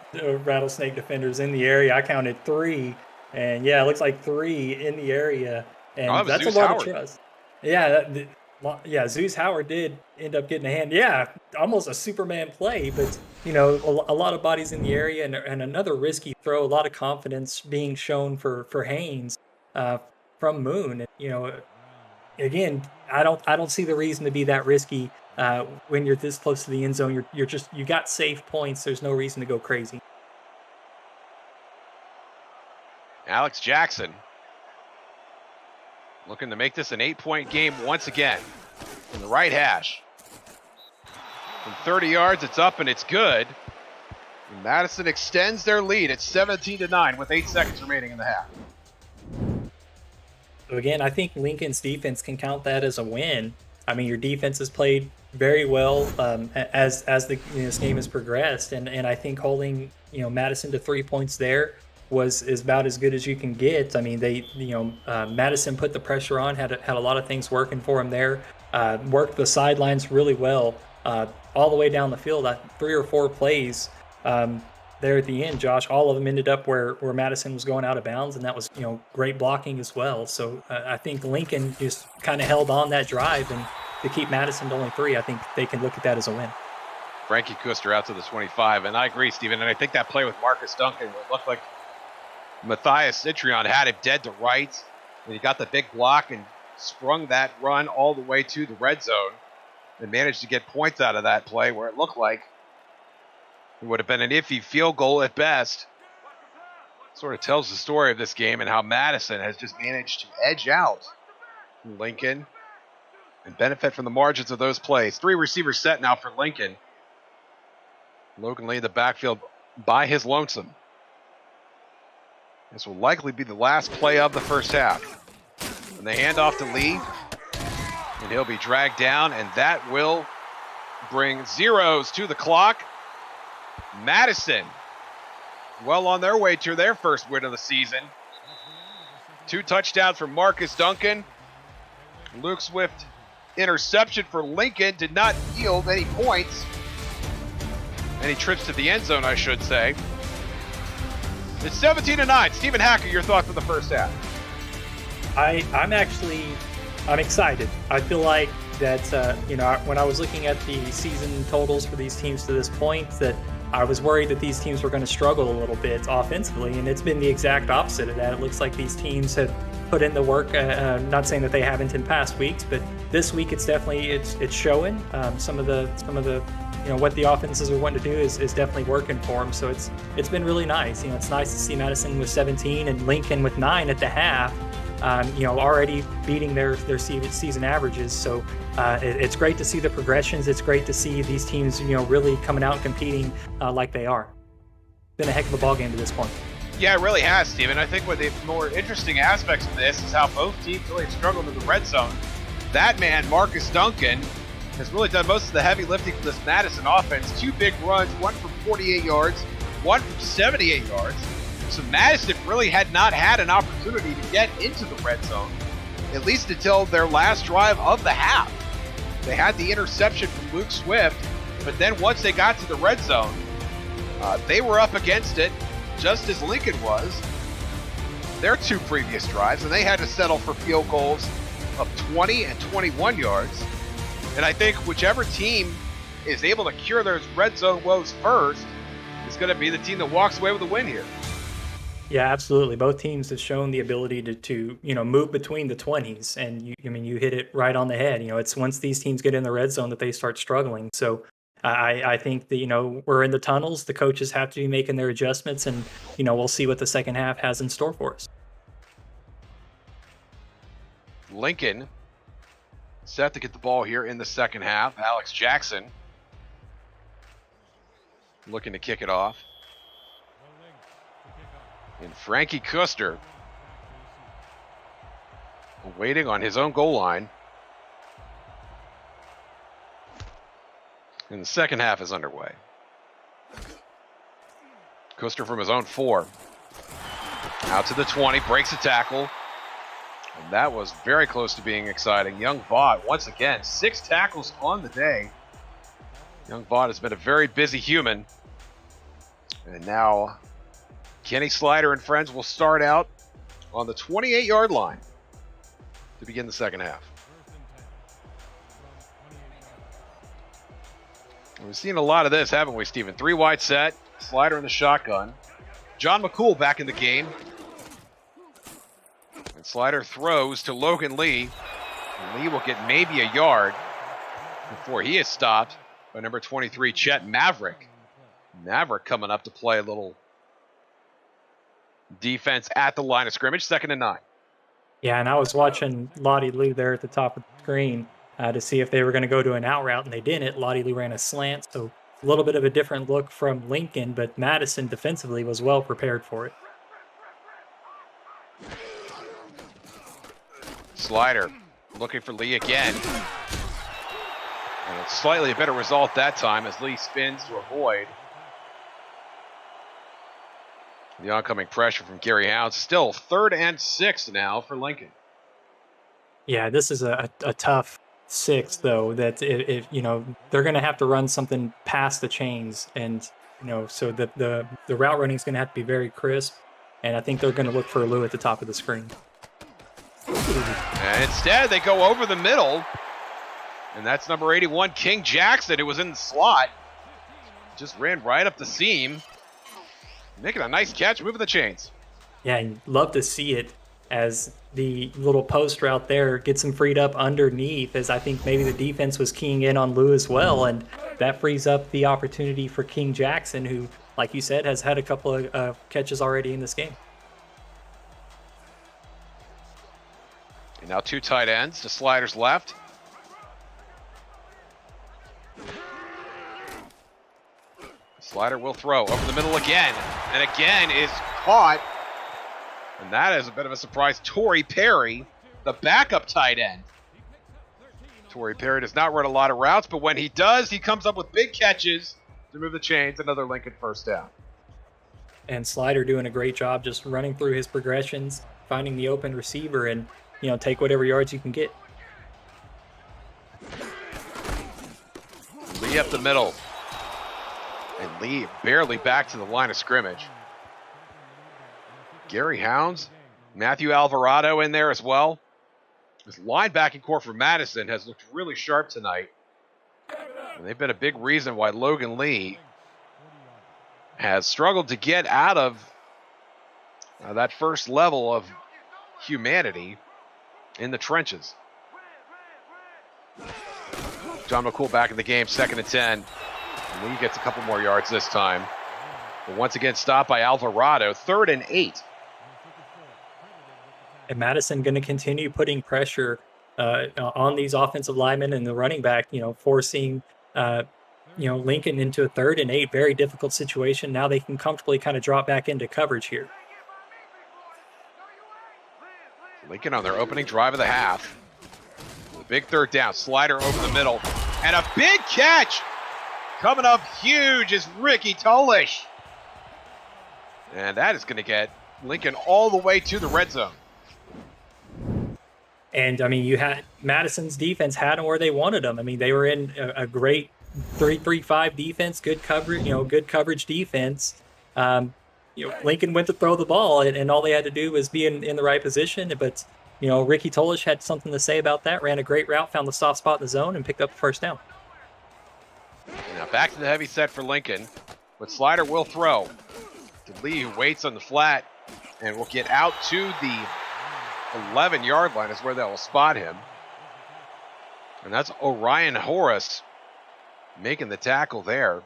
Rattlesnake defenders in the area. I counted 3. And yeah, it looks like 3 in the area. And that's Zeus a lot Howard. Of trust. Yeah, Zeus Howard did end up getting a hand. Yeah, almost a Superman play, but a lot of bodies in the area and another risky throw. A lot of confidence being shown for Haynes from Moon. Again, I don't see the reason to be that risky when you're this close to the end zone. You got safe points. There's no reason to go crazy. Alex Jackson looking to make this an 8-point game once again in the right hash. From 30 yards, it's up and it's good. And Madison extends their lead at 17-9 with 8 seconds remaining in the half. So again, I think Lincoln's defense can count that as a win. I mean, your defense has played very well as this game has progressed, and I think holding Madison to 3 points there is about as good as you can get. I mean, Madison put the pressure on, had a lot of things working for him there, worked the sidelines really well, all the way down the field. 3 or 4 plays there at the end, Josh, all of them ended up where Madison was going out of bounds, and that was great blocking as well. So I think Lincoln just kind of held on that drive, and to keep Madison to only 3, I think they can look at that as a win. Frankie Kuster out to the 25, and I agree, Steven, and I think that play with Marcus Duncan would look like Matthias Citrion had him dead to rights, and he got the big block and sprung that run all the way to the red zone and managed to get points out of that play where it looked like it would have been an iffy field goal at best. Sort of tells the story of this game and how Madison has just managed to edge out Lincoln and benefit from the margins of those plays. 3 receivers set now for Lincoln. Logan Lee in the backfield by his lonesome. This will likely be the last play of the first half. And they hand off to Lee, and he'll be dragged down, and that will bring zeros to the clock. Madison, well on their way to their first win of the season. 2 touchdowns from Marcus Duncan. Luke Swift interception for Lincoln did not yield any points. Any trips to the end zone, I should say. It's 17-9. Stephen Hacker, your thoughts on the first half? I'm excited. I feel like that, when I was looking at the season totals for these teams to this point, that I was worried that these teams were going to struggle a little bit offensively, and it's been the exact opposite of that. It looks like these teams have put in the work. Not saying that they haven't in past weeks, but this week it's showing. Some of the what the offenses are wanting to do is definitely working for them. So it's been really nice. It's nice to see Madison with 17 and Lincoln with 9 at the half. Already beating their season averages. So it's great to see the progressions. It's great to see these teams, really coming out and competing like they are. Been a heck of a ball game to this point. Yeah, it really has, Steven. I think one of the more interesting aspects of this is how both teams really have struggled in the red zone. That man, Marcus Duncan, has really done most of the heavy lifting for this Madison offense. 2 big runs, one from 48 yards, one from 78 yards. So Madison really had not had an opportunity to get into the red zone, at least until their last drive of the half. They had the interception from Luke Swift, but then once they got to the red zone, they were up against it, just as Lincoln was. Their 2 previous drives, and they had to settle for field goals of 20 and 21 yards. And I think whichever team is able to cure their red zone woes first is going to be the team that walks away with a win here. Yeah, absolutely. Both teams have shown the ability to move between the 20s, and I mean, you hit it right on the head. It's once these teams get in the red zone that they start struggling. So I think that we're in the tunnels. The coaches have to be making their adjustments, and we'll see what the second half has in store for us. Lincoln set to get the ball here in the second half. Alex Jackson looking to kick it off. And Frankie Kuster waiting on his own goal line. And the second half is underway. Kuster from his own 4. Out to the 20, breaks a tackle. And that was very close to being exciting. Young Vaught, once again, 6 tackles on the day. Young Vaught has been a very busy human. And now Kenny Slider and friends will start out on the 28-yard line to begin the second half. We've seen a lot of this, haven't we, Steven? 3 wide set, Slider in the shotgun. John McCool back in the game. And Slider throws to Logan Lee. And Lee will get maybe a yard before he is stopped by number 23, Chet Maverick. Maverick coming up to play a little defense at the line of scrimmage, 2nd and 9. Yeah, and I was watching Lottie Lee there at the top of the screen to see if they were going to go to an out route, and they didn't. Lottie Lee ran a slant, so a little bit of a different look from Lincoln, but Madison defensively was well prepared for it. Slider looking for Lee again. And it's slightly a better result that time as Lee spins to avoid the oncoming pressure from Gary Hounds. Still 3rd and 6 now for Lincoln. Yeah, this is a tough 6, though, that if they're going to have to run something past the chains, and so the route running is going to have to be very crisp, and I think they're going to look for Lou at the top of the screen. And instead they go over the middle, and that's number 81, King Jackson, who was in the slot. Just ran right up the seam, making a nice catch, moving the chains. Yeah, and love to see it as the little post route there gets him freed up underneath, as I think maybe the defense was keying in on Lou as well, and that frees up the opportunity for King Jackson, who, like you said, has had a couple of catches already in this game. And now 2 tight ends to Slider's left. Slider will throw over the middle again, and again is caught. And that is a bit of a surprise. Torrey Perry, the backup tight end. Torrey Perry does not run a lot of routes, but when he does, he comes up with big catches to move the chains. Another Lincoln first down. And Slider doing a great job just running through his progressions, finding the open receiver, and take whatever yards you can get. Lee up the middle. And Lee barely back to the line of scrimmage. Gary Hounds, Matthew Alvarado in there as well. This linebacking core for Madison has looked really sharp tonight. And they've been a big reason why Logan Lee has struggled to get out of that first level of humanity in the trenches. John McCool back in the game, 2nd and 10. And Lee gets a couple more yards this time. But once again, stopped by Alvarado, 3rd and 8. And Madison going to continue putting pressure on these offensive linemen and the running back, forcing, Lincoln into a 3rd and 8, very difficult situation. Now they can comfortably kind of drop back into coverage here. Lincoln on their opening drive of the half. The big 3rd down, Slider over the middle, and a big catch. Coming up huge is Ricky Tolish. And that is going to get Lincoln all the way to the red zone. And, I mean, you had Madison's defense had them where they wanted them. I mean, they were in a great 3-3-5 defense, good coverage, good coverage defense. Lincoln went to throw the ball, and all they had to do was be in the right position. But, Ricky Tolish had something to say about that, ran a great route, found the soft spot in the zone, and picked up the first down. Now back to the heavy set for Lincoln, but Slider will throw to Lee, who waits on the flat. and will get out to the 11-yard line is where they will spot him. And that's Orion Horace making the tackle there.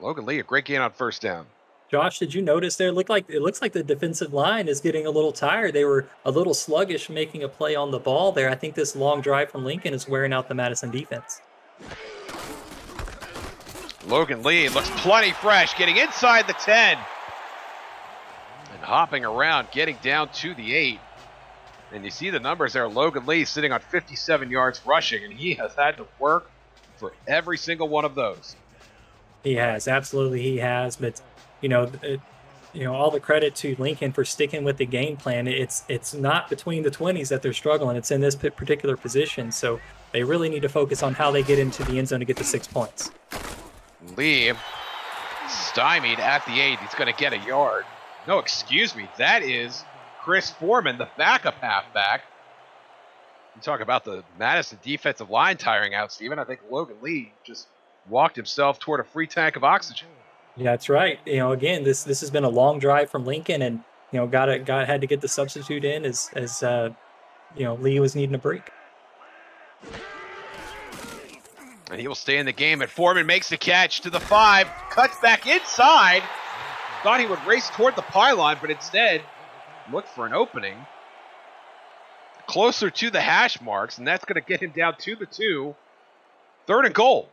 Logan Lee, a great gain on first down. Josh, did you notice there? It looks like the defensive line is getting a little tired. They were a little sluggish making a play on the ball there. I think this long drive from Lincoln is wearing out the Madison defense. Logan Lee looks plenty fresh, getting inside the 10. And hopping around, getting down to the 8. And you see the numbers there. Logan Lee sitting on 57 yards rushing, and he has had to work for every single one of those. He has, absolutely he has. But, all the credit to Lincoln for sticking with the game plan. It's not between the 20s that they're struggling. It's in this particular position. So they really need to focus on how they get into the end zone to get the 6 points. Lee stymied at the 8. He's going to get a yard. No, excuse me. That is Chris Foreman, the backup halfback. You talk about the Madison defensive line tiring out, Steven. I think Logan Lee just walked himself toward a free tank of oxygen. Yeah, that's right. Again, this has been a long drive from Lincoln, and had to get the substitute in as Lee was needing a break. And he will stay in the game, and Foreman makes the catch to the 5, cuts back inside. Thought he would race toward the pylon, but instead looked for an opening closer to the hash marks, and that's going to get him down to the 2. 3rd and goal.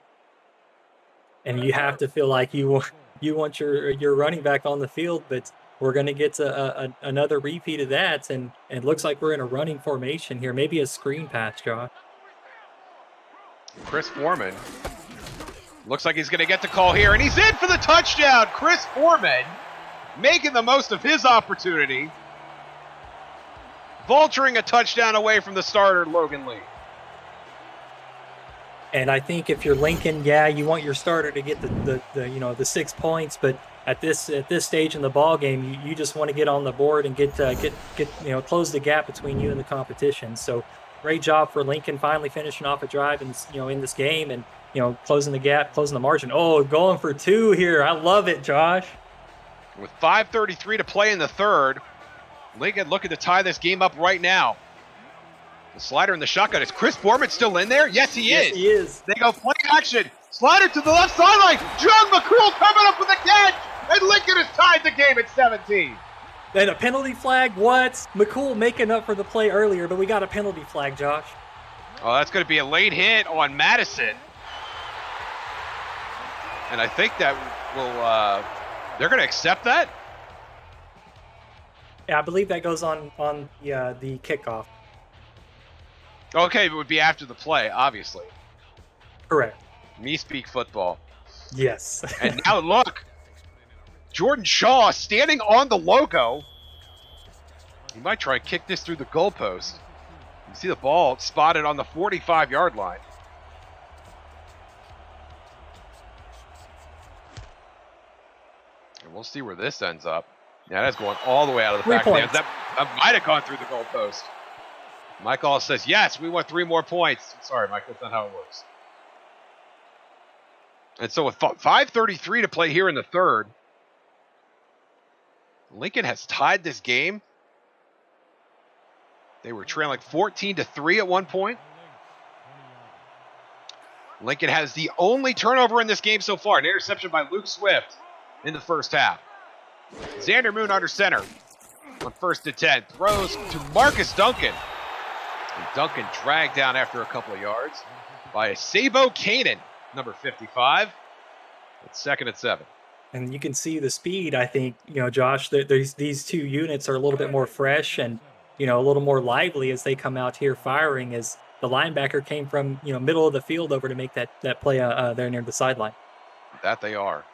And you have to feel like you want your running back on the field, but we're going to get to another repeat of that, and it looks like we're in a running formation here, maybe a screen pass, Josh. Chris Foreman looks like he's going to get the call here, and he's in for the touchdown. Chris Foreman making the most of his opportunity, vulturing a touchdown away from the starter, Logan Lee. And I think if you're Lincoln, you want your starter to get the 6 points, but at this stage in the ball game, you just want to get on the board and get close the gap between you and the competition. So great job for Lincoln finally finishing off a drive in this game and closing the gap, closing the margin. Oh, going for 2 here. I love it, Josh. With 5:33 to play in the 3rd, Lincoln looking to tie this game up right now. The slider in the shotgun. Is Chris Foreman still in there? Yes, he is. Yes, he is. They go play action. Slider to the left sideline. John McCool coming up with a catch. And Lincoln has tied the game at 17. And a penalty flag. What? McCool making up for the play earlier, but we got a penalty flag, Josh. Oh, that's going to be a late hit on Madison. And I think that will, they're going to accept that? Yeah, I believe that goes on the kickoff. Okay, it would be after the play, obviously. Correct. Me speak football. Yes. And now look, Jordan Shaw standing on the logo. He might try and kick this through the goalpost. You see the ball spotted on the 45-yard line. And we'll see where this ends up. Yeah, that's going all the way out of the back of the end. That might have gone through the goalpost. Mike All says, yes, we want 3 more points. Sorry, Mike, that's not how it works. And so with 5:33 to play here in the 3rd, Lincoln has tied this game. They were trailing 14-3 at one point. Lincoln has the only turnover in this game so far, an interception by Luke Swift in the first half. Xander Moon under center on 1st and 10. Throws to Marcus Duncan. And Duncan dragged down after a couple of yards by Sabo Kanan, number 55. It's 2nd and 7. And you can see the speed, I think, Josh, these 2 units are a little bit more fresh and, a little more lively as they come out here firing as the linebacker came from, middle of the field over to make that play there near the sideline. That they are.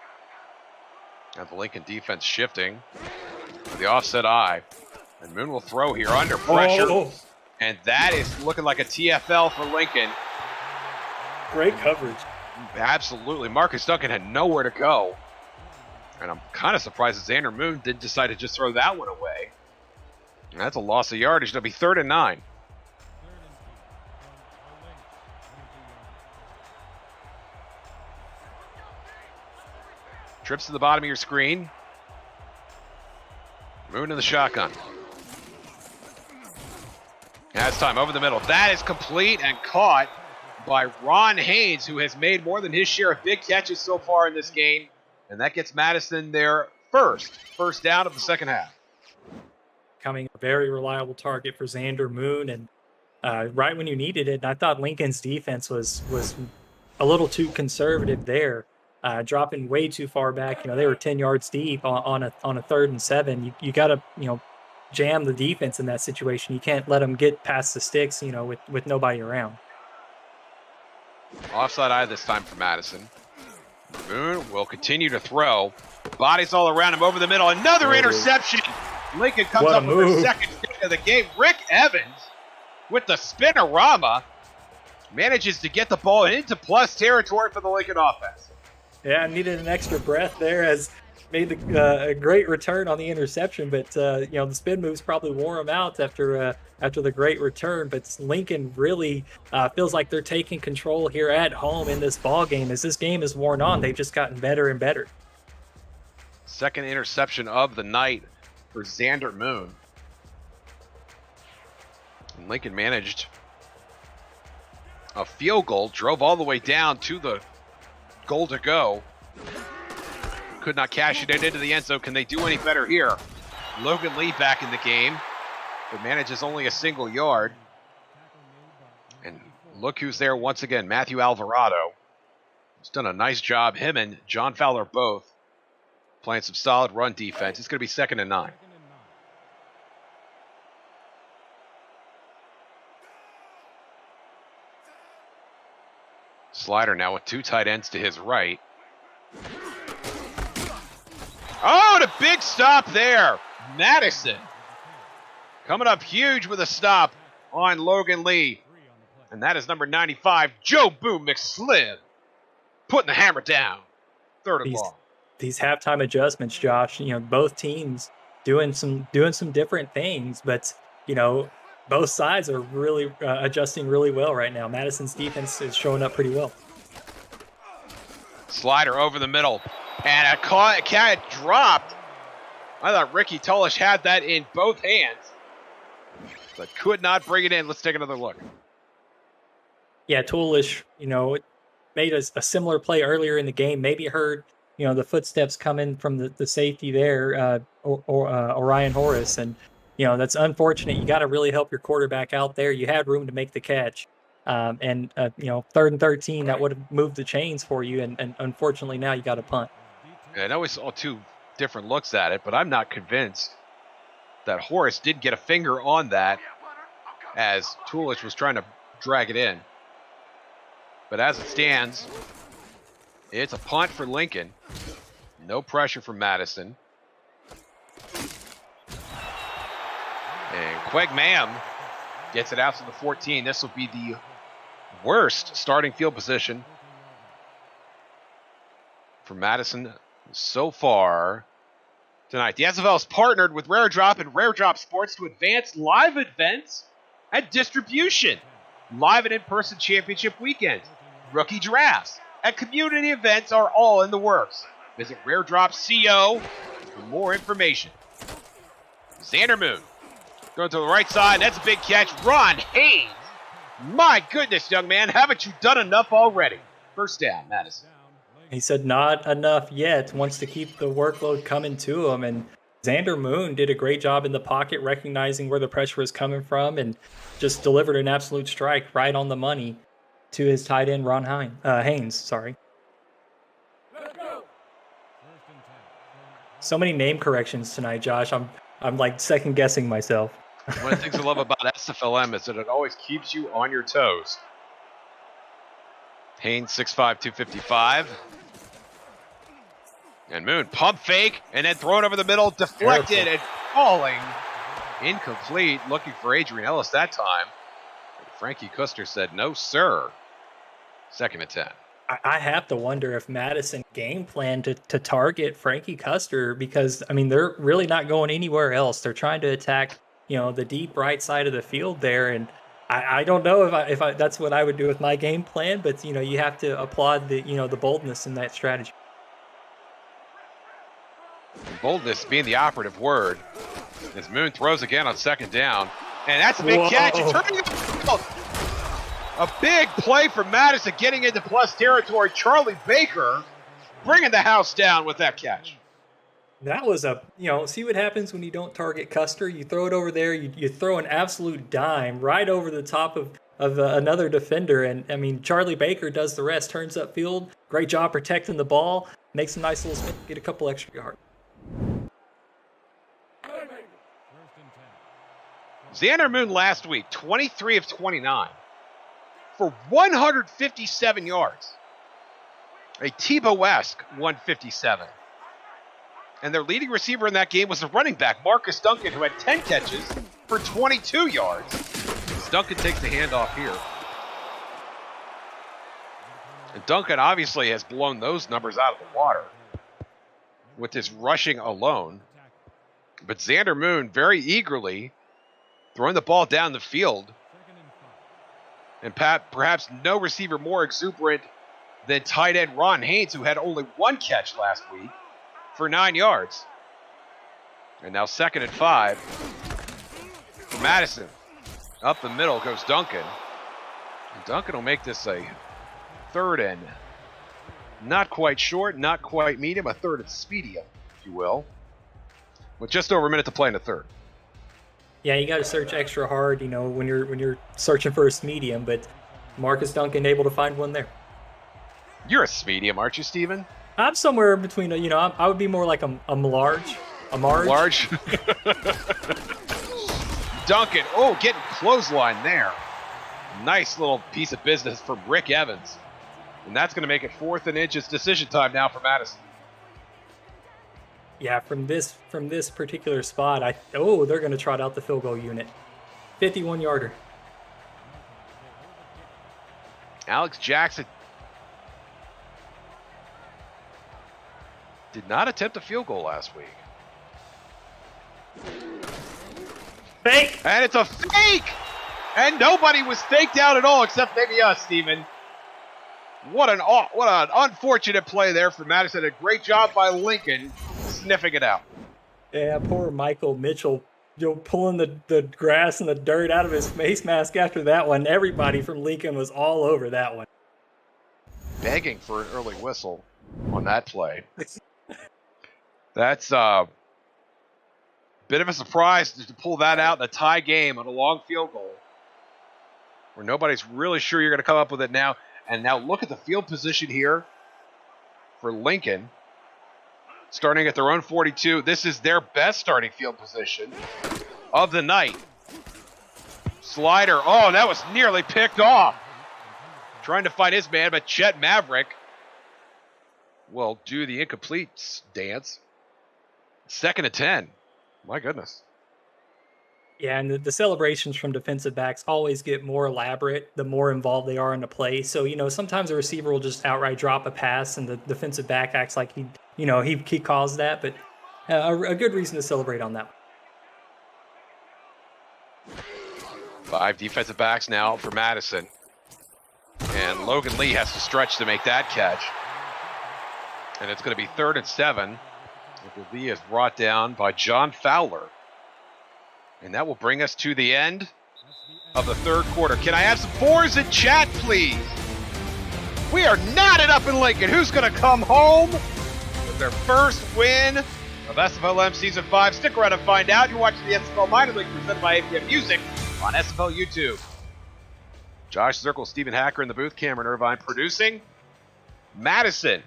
And the Lincoln defense shifting to the offset eye. And Moon will throw here under pressure. Oh. And that is looking like a TFL for Lincoln. Great coverage. Absolutely. Marcus Duncan had nowhere to go. And I'm kind of surprised that Xander Moon didn't decide to just throw that one away. And that's a loss of yardage. It'll be 3rd and 9. Trips to the bottom of your screen. Moon in the shotgun. Has time over the middle. That is complete and caught by Ron Haynes, who has made more than his share of big catches so far in this game. And that gets Madison their first down of the second half. Becoming a very reliable target for Xander Moon, and right when you needed it. And I thought Lincoln's defense was a little too conservative there, dropping way too far back. They were 10 yards deep on a 3rd and 7. You got to jam the defense in that situation. You can't let them get past the sticks, with nobody around. Offside eye this time for Madison. Moon will continue to throw. Bodies all around him over the middle. Another interception. Lincoln comes up with their second hit of the game. Rick Evans with the spinorama manages to get the ball into plus territory for the Lincoln offense. Yeah, needed an extra breath there, as made a great return on the interception, but the spin moves probably wore him out after the great return. But Lincoln really feels like they're taking control here at home in this ball game. As this game is worn on, they've just gotten better and better. Second interception of the night for Xander Moon. And Lincoln managed a field goal, drove all the way down to the goal to go. Could not cash it into the end zone. Can they do any better here? Logan Lee back in the game, but manages only a single yard. And look who's there once again, Matthew Alvarado. He's done a nice job. Him and John Fowler both playing some solid run defense. It's going to be 2nd and 9. Slider now with 2 tight ends to his right. Oh, and a big stop there. Madison coming up huge with a stop on Logan Lee. And that is number 95, Joe Boom McSlim, putting the hammer down. 3rd and long. These halftime adjustments, Josh, both teams doing some different things, but both sides are really adjusting really well right now. Madison's defense is showing up pretty well. Slider over the middle, and a cat dropped. I thought Ricky Tullish had that in both hands, but could not bring it in. Let's take another look. Yeah, Tullish, made a similar play earlier in the game. Maybe heard the footsteps coming from the safety there, Orion Horace, and that's unfortunate. You got to really help your quarterback out there. You had room to make the catch. And 3rd and 13, that would have moved the chains for you. And unfortunately, now you got to punt. Yeah, I know we saw 2 different looks at it, but I'm not convinced that Horace did get a finger on that as Tulich was trying to drag it in. But as it stands, it's a punt for Lincoln. No pressure from Madison. And Queg Mam gets it out to the 14. This will be the worst starting field position for Madison so far tonight. The SFL is partnered with Rare Drop and Rare Drop Sports to advance live events and distribution. Live and in-person championship weekends, rookie drafts, and community events are all in the works. Visit Rare Drop CO for more information. Xander Moon going to the right side. That's a big catch. Ron Haynes. My goodness, young man. Haven't you done enough already? First down, Madison. He said not enough yet. Wants to keep the workload coming to him. And Xander Moon did a great job in the pocket, recognizing where the pressure was coming from, and just delivered an absolute strike right on the money to his tight end, Ron Haynes. Sorry. So many name corrections tonight, Josh. I'm like second guessing myself. One of the things I love about SFLm is that it always keeps you on your toes. Haynes, 6'5", 255. And Moon, pump fake, and then thrown over the middle, deflected and falling. Incomplete, looking for Adrian Ellis that time. Frankie Custer said, no, sir. 2nd and 10. I have to wonder if Madison game planned to target Frankie Custer, because, they're really not going anywhere else. They're trying to attack, the deep right side of the field there. And I don't know if I that's what I would do with my game plan, but, you have to applaud the boldness in that strategy. boldness being the operative word. As Moon throws again on second down. And that's a big catch. And turning the field. A big play from Madison getting into plus territory. Charlie Baker bringing the house down with that catch. That was see what happens when you don't target Custer. You throw it over there. You throw an absolute dime right over the top of another defender. And, I mean, Charlie Baker does the rest, turns upfield. Great job protecting the ball. Makes a nice little spin, get a couple extra yards. Xander Moon last week, 23 of 29 for 157 yards. A Tebow-esque 157. And their leading receiver in that game was the running back, Marcus Duncan, who had 10 catches for 22 yards. Duncan takes the handoff here. And Duncan obviously has blown those numbers out of the water with his rushing alone. But Xander Moon very eagerly throwing the ball down the field. And perhaps no receiver more exuberant than tight end Ron Haynes, who had only one catch last week for 9 yards. And now 2nd and 5 for Madison. Up the middle goes Duncan. And Duncan will make this a 3rd and not quite short, not quite medium, a 3rd and speedium, if you will. With just over a minute to play in the 3rd. Yeah, you got to search extra hard, when you're searching for a medium, but Marcus Duncan able to find one there. You're a medium, aren't you, Steven? I'm somewhere between, I would be more like a large. A Marge. Large? Duncan, getting clothesline there. Nice little piece of business from Rick Evans. And that's going to make it 4th and inches decision time now for Madison. Yeah, from this particular spot, they're going to trot out the field goal unit. 51-yarder. Alex Jackson did not attempt a field goal last week. Fake! And it's a fake! And nobody was faked out at all except maybe us, Steven. What an unfortunate play there for Madison. A great job by Lincoln sniffing it out. Yeah, poor Michael Mitchell, pulling the grass and the dirt out of his face mask after that one. Everybody from Lincoln was all over that one. Begging for an early whistle on that play. That's a bit of a surprise to pull that out in a tie game on a long field goal where nobody's really sure you're going to come up with it now. And now look at the field position here for Lincoln. Starting at their own 42. This is their best starting field position of the night. Slider. Oh, that was nearly picked off. Trying to find his man, but Chet Maverick will do the incomplete dance. 2nd and 10. My goodness. Yeah, and the celebrations from defensive backs always get more elaborate the more involved they are in the play. So, sometimes a receiver will just outright drop a pass and the defensive back acts like he caused that. But a good reason to celebrate on that one. 5 defensive backs now for Madison. And Logan Lee has to stretch to make that catch. And it's going to be 3rd and 7. Lee is brought down by John Fowler. And that will bring us to the end of the 3rd quarter. Can I have some 4s in chat, please? We are knotted up in Lincoln. Who's going to come home with their first win of SFLm Season 5? Stick around and find out. You're watching the SFL Minor League presented by APM Music on SFL YouTube. Josh Zirkle, Stephen Hacker in the booth. Cameron Irvine producing. Madison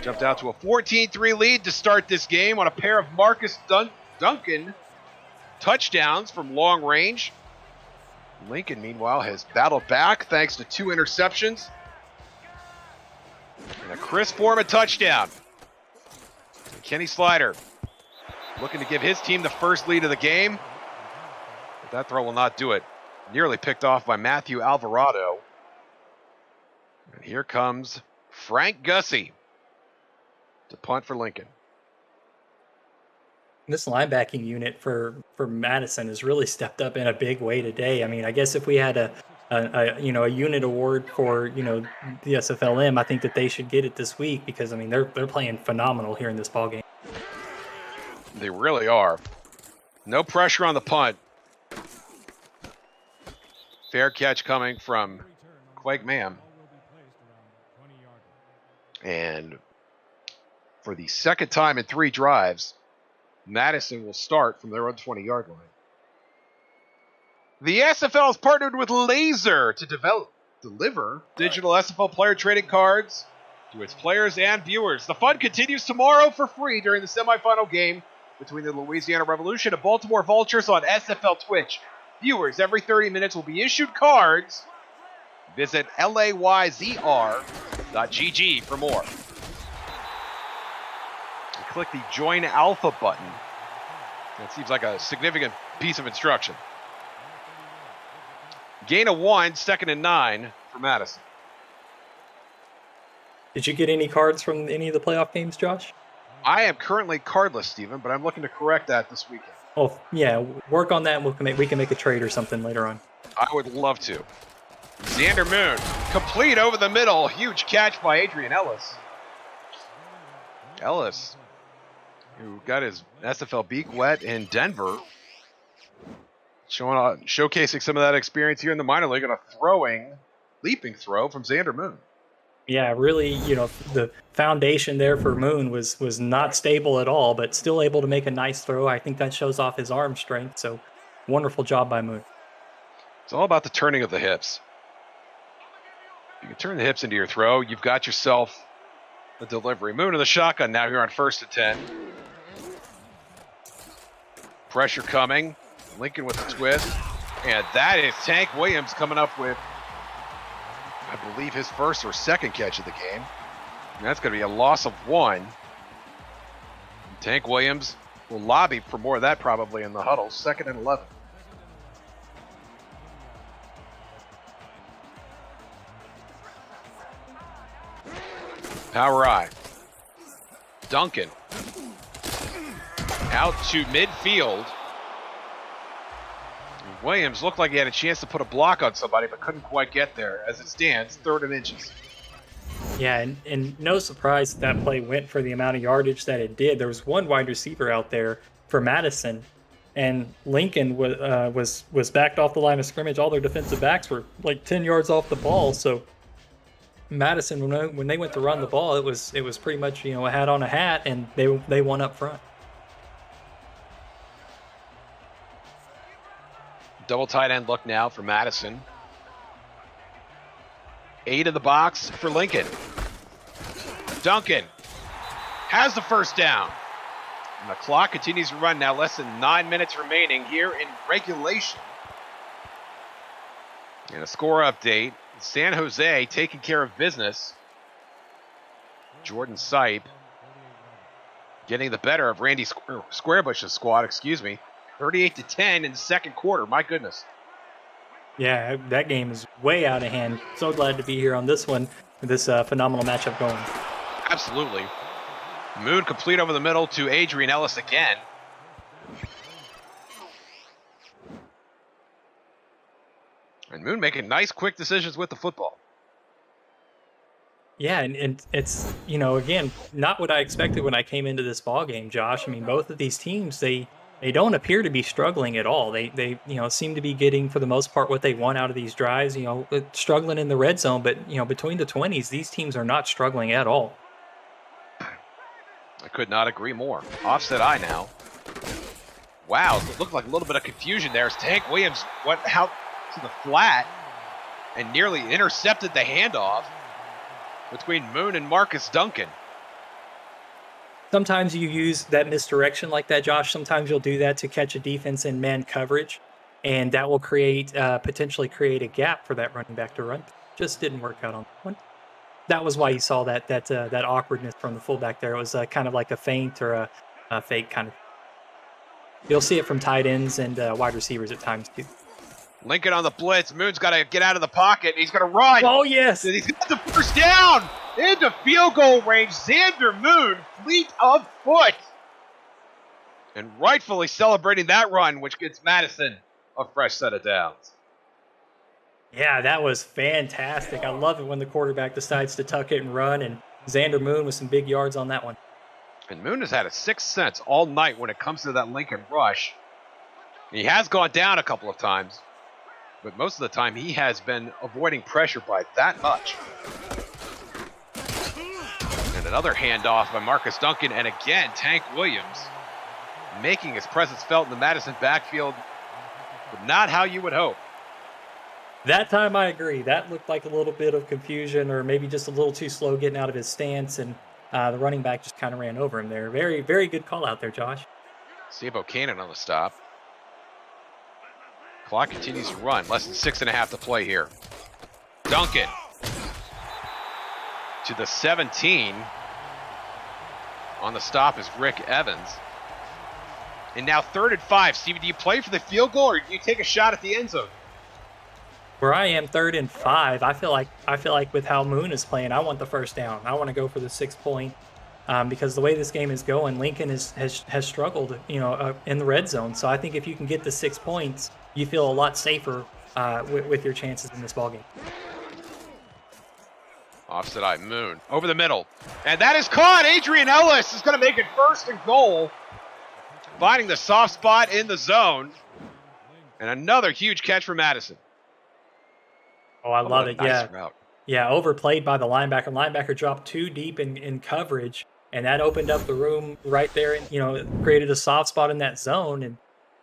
jumped out to a 14-3 lead to start this game on a pair of Marcus Duncan touchdowns from long range. Lincoln, meanwhile, has battled back thanks to 2 interceptions. And a Chris Foreman touchdown. Kenny Slider looking to give his team the first lead of the game. But that throw will not do it. Nearly picked off by Matthew Alvarado. And here comes Frank Gussie to punt for Lincoln. This linebacking unit for Madison has really stepped up in a big way today. I mean, I guess if we had a unit award for the SFLm, I think that they should get it this week because I mean they're playing phenomenal here in this ball game. They really are. No pressure on the punt. Fair catch coming from Quake Mam. And for the second time in 3 drives, Madison will start from their own 20-yard line. The SFL has partnered with Laser to deliver digital SFL player trading cards to its players and viewers. The fun continues tomorrow for free during the semifinal game between the Louisiana Revolution and Baltimore Vultures on SFL Twitch. Viewers every 30 minutes will be issued cards. Visit layzr.gg for more. And click the Join Alpha button. That seems like a significant piece of instruction. Gain of 1, 2nd and 9 for Madison. Did you get any cards from any of the playoff games, Josh? I am currently cardless, Steven, but I'm looking to correct that this weekend. Oh, yeah, work on that and we can make a trade or something later on. I would love to. Xander Moon, complete over the middle. Huge catch by Adrian Ellis. Ellis, who got his SFL beak wet in Denver, showcasing some of that experience here in the minor league on a leaping throw from Xander Moon. Yeah, really, the foundation there for Moon was not stable at all, but still able to make a nice throw. I think that shows off his arm strength, so wonderful job by Moon. It's all about the turning of the hips. If you can turn the hips into your throw, you've got yourself a delivery. Moon in the shotgun now here on 1st and 10. Pressure coming. Lincoln with a twist. And that is Tank Williams coming up with, I believe, his first or second catch of the game. And that's going to be a loss of 1. Tank Williams will lobby for more of that probably in the huddle. 2nd and 11. Power I. Duncan. Out to midfield. Williams looked like he had a chance to put a block on somebody, but couldn't quite get there. As it stands, 3rd and inches. Yeah, and no surprise that play went for the amount of yardage that it did. There was one wide receiver out there for Madison, and Lincoln was backed off the line of scrimmage. All their defensive backs were like 10 yards off the ball. So Madison, when they went to run the ball, it was pretty much a hat on a hat, and they won up front. Double tight end look now for Madison. 8 in the box for Lincoln. Duncan has the first down. And the clock continues to run now. Less than 9 minutes remaining here in regulation. And a score update. San Jose taking care of business. Jordan Sipe getting the better of Randy Squarebush's squad, 38-10 in the second quarter. My goodness. Yeah, that game is way out of hand. So glad to be here on this one with this phenomenal matchup going. Absolutely. Moon complete over the middle to Adrian Ellis again. And Moon making nice, quick decisions with the football. Yeah, and it's, again, not what I expected when I came into this ball game, Josh. I mean, both of these teams, they don't appear to be struggling at all. They seem to be getting, for the most part, what they want out of these drives, struggling in the red zone. But, between the 20s, these teams are not struggling at all. I could not agree more. Offset I now. Wow, it looked like a little bit of confusion there as Tank Williams went out to the flat and nearly intercepted the handoff between Moon and Marcus Duncan. Sometimes you use that misdirection like that, Josh. Sometimes you'll do that to catch a defense in man coverage, and that will potentially create a gap for that running back to run. Just didn't work out on that one. That was why you saw that awkwardness from the fullback there. It was kind of like a feint or a fake kind of. You'll see it from tight ends and wide receivers at times too. Lincoln on the blitz. Moon's got to get out of the pocket. He's going to run. Oh, yes. He's got the first down into field goal range. Xander Moon, fleet of foot. And rightfully celebrating that run, which gets Madison a fresh set of downs. Yeah, that was fantastic. I love it when the quarterback decides to tuck it and run, and Xander Moon with some big yards on that one. And Moon has had a sixth sense all night when it comes to that Lincoln rush. He has gone down a couple of times, but most of the time he has been avoiding pressure by that much. And another handoff by Marcus Duncan, and again, Tank Williams making his presence felt in the Madison backfield, but not how you would hope. That time I agree. That looked like a little bit of confusion, or maybe just a little too slow getting out of his stance, and the running back just kind of ran over him there. Very, very good call out there, Josh. Sabo Cannon on the stop. Clock continues to run. Less than 6.5 to play here. Duncan to the 17. On the stop is Rick Evans. And now 3rd and 5. Stevie, do you play for the field goal or do you take a shot at the end zone? Where I am, 3rd and 5. I feel like with how Moon is playing, I want the first down. I want to go for the 6 point because the way this game is going, Lincoln has struggled, in the red zone. So I think if you can get the 6 points, you feel a lot safer with your chances in this ballgame. Offset eye, Moon over the middle, and that is caught. Adrian Ellis is going to make it 1st and goal, finding the soft spot in the zone, and another huge catch for Madison. Oh, I love it. Nice route. Yeah, overplayed by the linebacker. Linebacker dropped too deep in coverage, and that opened up the room right there, and created a soft spot in that zone. And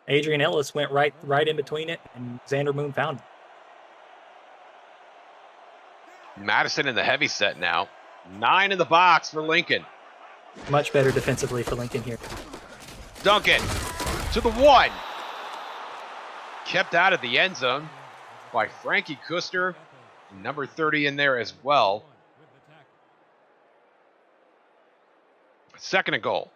Adrian Ellis went right in between it, and Xander Moon found it. Madison in the heavy set now. 9 in the box for Lincoln. Much better defensively for Lincoln here. Duncan to the 1. Kept out of the end zone by Frankie Kuster. Number 30 in there as well. 2nd and goal.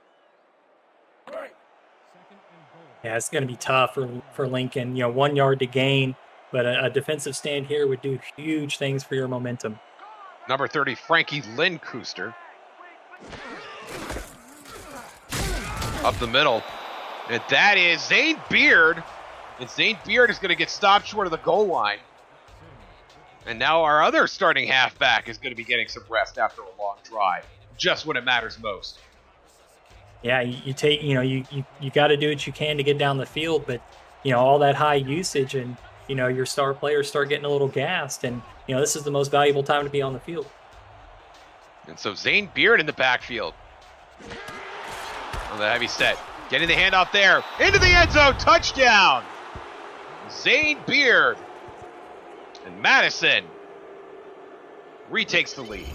Yeah, it's going to be tough for Lincoln. 1 yard to gain, but a defensive stand here would do huge things for your momentum. Number 30, Frankie Lynn Kuster. Up the middle. And that is Zane Beard. And Zane Beard is going to get stopped short of the goal line. And now our other starting halfback is going to be getting some rest after a long drive, just when it matters most. Yeah, you got to do what you can to get down the field, but all that high usage and your star players start getting a little gassed, and this is the most valuable time to be on the field. And so Zane Beard in the backfield on the heavy set, getting the handoff there into the end zone, touchdown. Zane Beard. And Madison retakes the lead.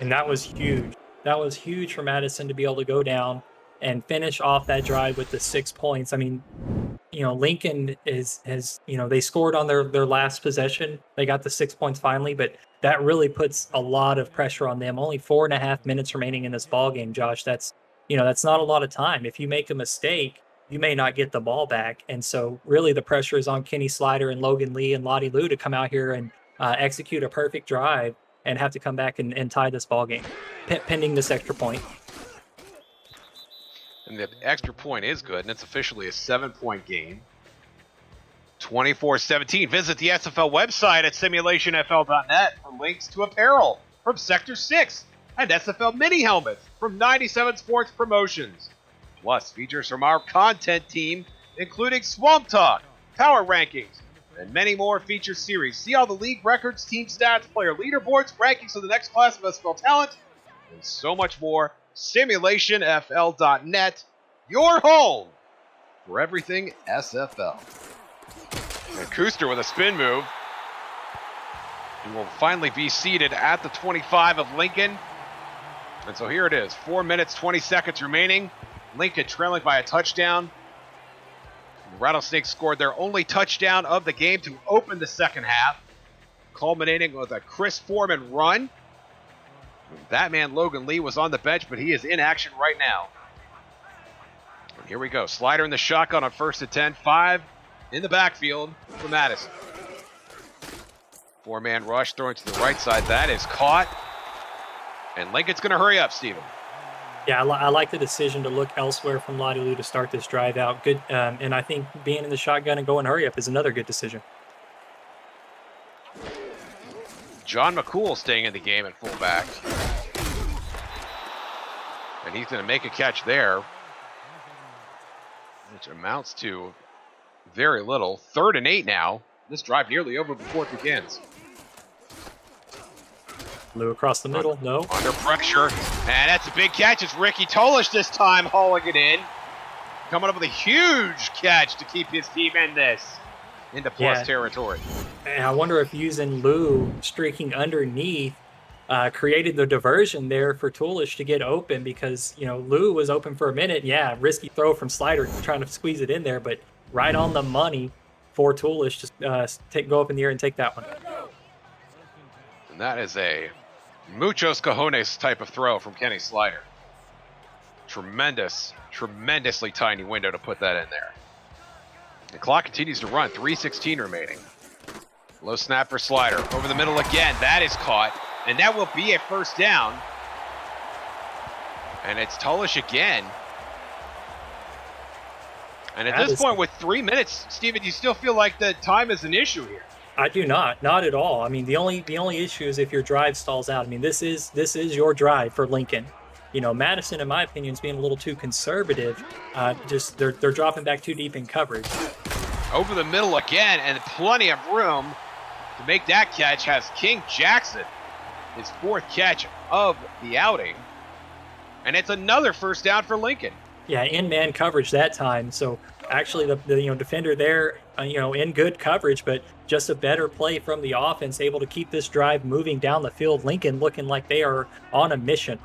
And that was huge. That was huge for Madison to be able to go down and finish off that drive with the 6 points. I mean, Lincoln has they scored on their last possession. They got the 6 points finally, but that really puts a lot of pressure on them. Only 4.5 minutes remaining in this ball game, Josh. That's not a lot of time. If you make a mistake, you may not get the ball back. And so really the pressure is on Kenny Slider and Logan Lee and Lottie Lou to come out here and execute a perfect drive and have to come back and tie this ball game, pending this extra point. And the extra point is good, and it's officially a 7-point game. 24-17. Visit the SFL website at simulationfl.net for links to apparel from Sector 6 and SFL mini helmets from 97 Sports Promotions. Plus features from our content team, including Swamp Talk, Power Rankings, and many more feature series. See all the league records, team stats, player leaderboards, rankings of the next class of SFL talent, and so much more. Simulationfl.net, your home for everything SFL. And Kuster with a spin move. And will finally be seated at the 25 of Lincoln. And so here it is, 4 minutes, 20 seconds remaining. Lincoln trailing by a touchdown. The Rattlesnakes scored their only touchdown of the game to open the second half, culminating with a Chris Foreman run. That man, Logan Lee, was on the bench, but he is in action right now. And here we go. Slider in the shotgun on 1st and 10. 5 in the backfield for Madison. 4-man rush throwing to the right side. That is caught. And Lincoln's going to hurry up, Steven. Yeah, I like the decision to look elsewhere from Lottie Lou to start this drive out. Good, and I think being in the shotgun and going hurry up is another good decision. John McCool staying in the game at fullback. And he's going to make a catch there, which amounts to very little. 3rd and 8 now. This drive nearly over before it begins. Lou across the middle, no. Under pressure, and that's a big catch. It's Ricky Tolish this time hauling it in. Coming up with a huge catch to keep his team in this, into plus territory. And I wonder if using Lou streaking underneath created the diversion there for Tolish to get open, because, you know, Lou was open for a minute. Yeah, risky throw from Slider trying to squeeze it in there, but right on the money for Tolish to go up in the air and take that one. And that is a muchos cojones type of throw from Kenny Slider. Tremendously tiny window to put that in there. The clock continues to run, 3:16 remaining. Low snap for Slider, over the middle again, that is caught, and that will be a first down. And it's Tolish again. And at this point, with 3 minutes, Steven, you still feel like the time is an issue here? I do not at all. I mean, the only issue is if your drive stalls out. I mean, this is your drive for Lincoln. You know, Madison, in my opinion, is being a little too conservative. Just they're dropping back too deep in coverage. Over the middle again, and plenty of room to make that catch has King Jackson, his 4th catch of the outing, and it's another first down for Lincoln. Yeah, in man coverage that time. So actually, the defender there, in good coverage, but just a better play from the offense, able to keep this drive moving down the field. Lincoln looking like they are on a mission.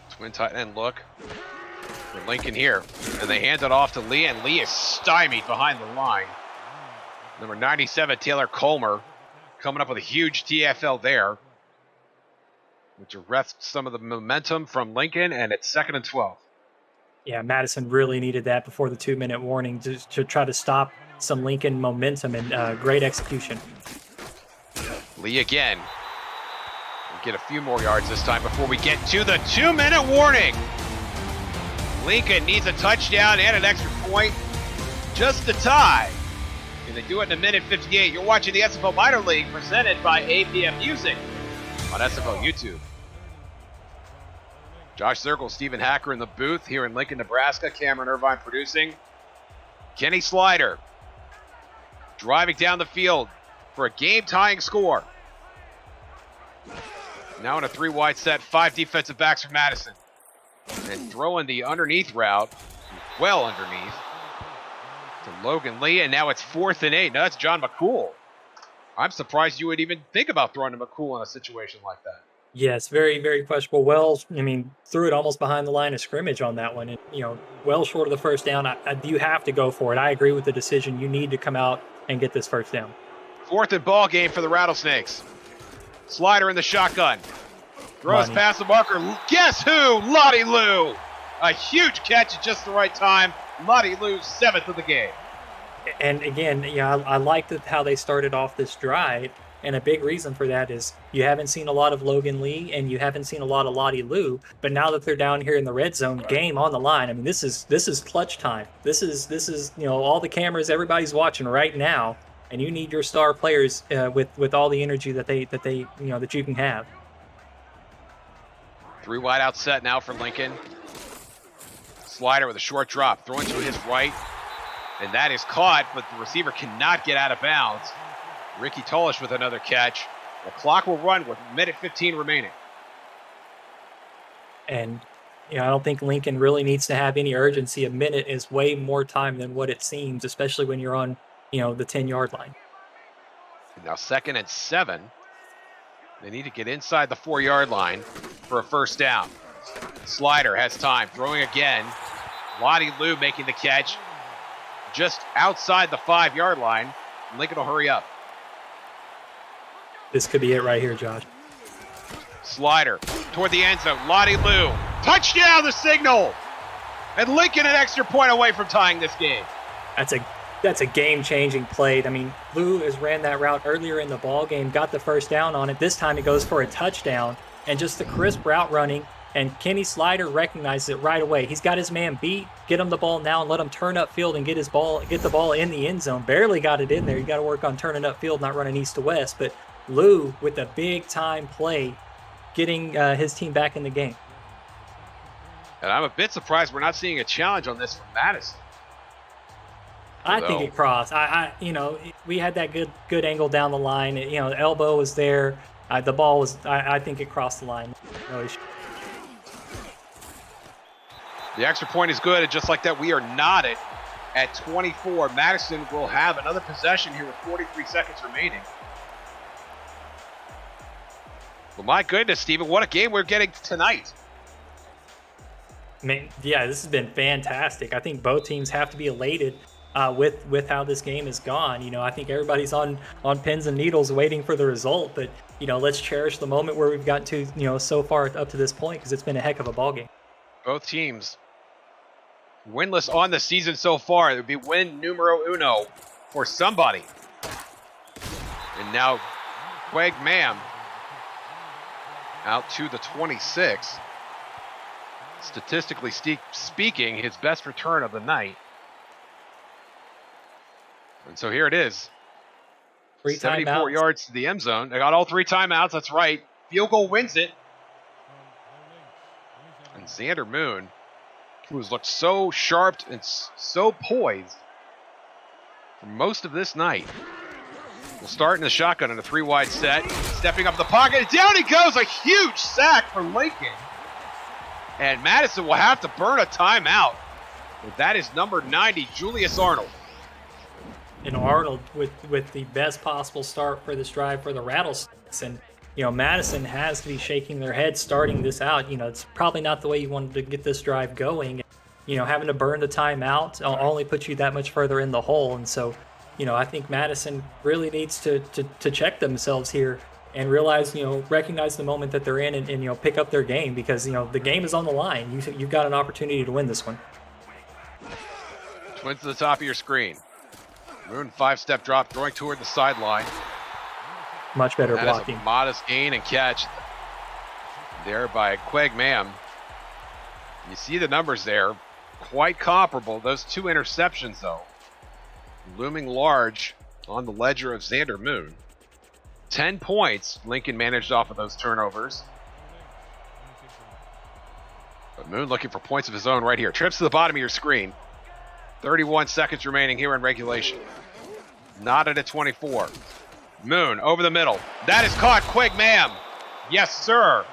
Twin tight end look for Lincoln here, and they hand it off to Lee, and Lee is stymied behind the line. Number 97, Taylor Colmer, coming up with a huge TFL there, which arrests some of the momentum from Lincoln, and it's 2nd and 12. Yeah, Madison really needed that before the 2-minute warning to try to stop some Lincoln momentum, and great execution. Lee again. Get a few more yards this time before we get to the 2-minute warning. Lincoln needs a touchdown and an extra point just to tie. And they do it in 1:58. You're watching the SFL Minor League presented by APM Music on SFL YouTube. Josh Zirkle, Stephen Hacker in the booth here in Lincoln, Nebraska. Cameron Irvine producing. Kenny Slider driving down the field for a game-tying score. Now in a 3-wide set, 5 defensive backs for Madison. And throwing the underneath route, well underneath, to Logan Lee, and now it's 4th and 8. Now that's John McCool. I'm surprised you would even think about throwing to McCool in a situation like that. Yes, very, very questionable. Wells, threw it almost behind the line of scrimmage on that one. And, well short of the first down. You have to go for it. I agree with the decision. You need to come out and get this first down. 4th and ball game for the Rattlesnakes. Slider in the shotgun. Throws past the marker. Guess who? Lottie Lou. A huge catch at just the right time. Lottie Lou's 7th of the game. And again, I liked how they started off this drive. And a big reason for that is you haven't seen a lot of Logan Lee and you haven't seen a lot of Lottie Lou. But now that they're down here in the red zone, game on the line. This is clutch time. This is all the cameras, everybody's watching right now. And you need your star players with all the energy that you can have. 3 wide out set now for Lincoln. Slider with a short drop, throwing to his right, and that is caught, but the receiver cannot get out of bounds. Ricky Tolish with another catch. The clock will run with 1:15 remaining. And I don't think Lincoln really needs to have any urgency. A minute is way more time than what it seems, especially when you're on the 10-yard line. Now 2nd and 7. They need to get inside the 4-yard line for a first down. Slider has time, throwing again. Lottie Lou making the catch just outside the 5-yard line. Lincoln will hurry up. This could be it right here, Josh. Slider toward the end zone. Lottie Lou. Touchdown, the signal! And Lincoln an extra point away from tying this game. That's a game-changing play. Lou has ran that route earlier in the ball game, got the first down on it. This time it goes for a touchdown, and just the crisp route running. And Kenny Slider recognizes it right away. He's got his man beat. Get him the ball now and let him turn upfield and get the ball in the end zone. Barely got it in there. You got to work on turning upfield, not running east to west. But Lou with a big-time play, getting his team back in the game. And I'm a bit surprised we're not seeing a challenge on this from Madison. I think it crossed. You know, we had that good angle down the line. You know, the elbow was there. The ball was. I think it crossed the line. No issue. The extra point is good, and just like that, we are knotted at 24. Madison will have another possession here with 43 seconds remaining. Well, my goodness, Steven, what a game we're getting tonight. Man, yeah, this has been fantastic. I think both teams have to be elated with how this game has gone. You know, I think everybody's on pins and needles waiting for the result, but you know, let's cherish the moment where we've gotten to, you know, so far up to this point, because it's been a heck of a ball game. Both teams winless on the season so far. It would be win numero uno for somebody. And now Quag Mam out to the 26. Statistically speaking, his best return of the night. And so here it is. 74 yards to the end zone. They got all 3 timeouts. That's right. Field goal wins it. And Xander Moon, who has looked so sharp and so poised for most of this night, will start in the shotgun in a 3-wide set. Stepping up the pocket. And down he goes. A huge sack for Lincoln. And Madison will have to burn a timeout. But that is number 90, Julius Arnold. And Arnold with the best possible start for this drive for the Rattlesnakes. And, you know, Madison has to be shaking their head starting this out. You know, it's probably not the way you wanted to get this drive going. You know, having to burn the timeout only puts you that much further in the hole. And so, you know, I think Madison really needs to check themselves here and realize, you know, recognize the moment that they're in and you know, pick up their game, because, you know, the game is on the line. You've got an opportunity to win this one. Twins to the top of your screen. Moon 5-step drop, throwing toward the sideline. Much better blocking. That is a modest gain and catch there by Quag Mam. You see the numbers there, quite comparable. Those 2 interceptions, though, looming large on the ledger of Xander Moon. 10 points Lincoln managed off of those turnovers. But Moon looking for points of his own right here. Trips to the bottom of your screen. 31 seconds remaining here in regulation. Knotted at 24. Moon over the middle. That is caught. Quag Mam. Yes, sir.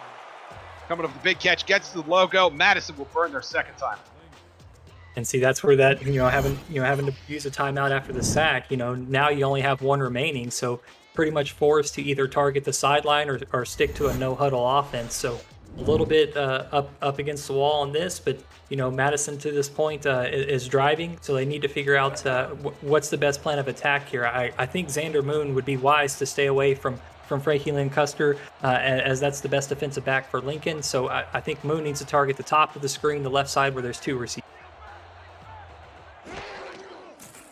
Coming up with the big catch. Gets to the logo. Madison will burn their second time. And see, that's where that, you know, having to use a timeout after the sack, you know, now you only have 1 remaining. So pretty much forced to either target the sideline or stick to a no-huddle offense. So a little bit up against the wall on this, but, you know, Madison to this point is driving, so they need to figure out what's the best plan of attack here. I think Xander Moon would be wise to stay away from Frankie Lynn Custer, as that's the best defensive back for Lincoln. So I think Moon needs to target the top of the screen, the left side where there's 2 receivers.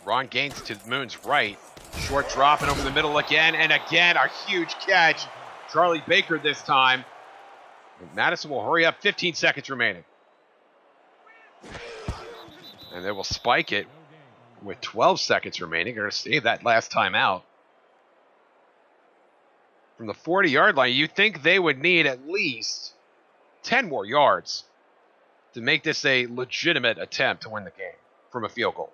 Ron Gaines to Moon's right. Short drop and over the middle again, and again a huge catch. Charlie Baker this time. Madison will hurry up, 15 seconds remaining. And they will spike it with 12 seconds remaining. They're going to save that last time out. From the 40-yard line, you think they would need at least 10 more yards to make this a legitimate attempt to win the game from a field goal.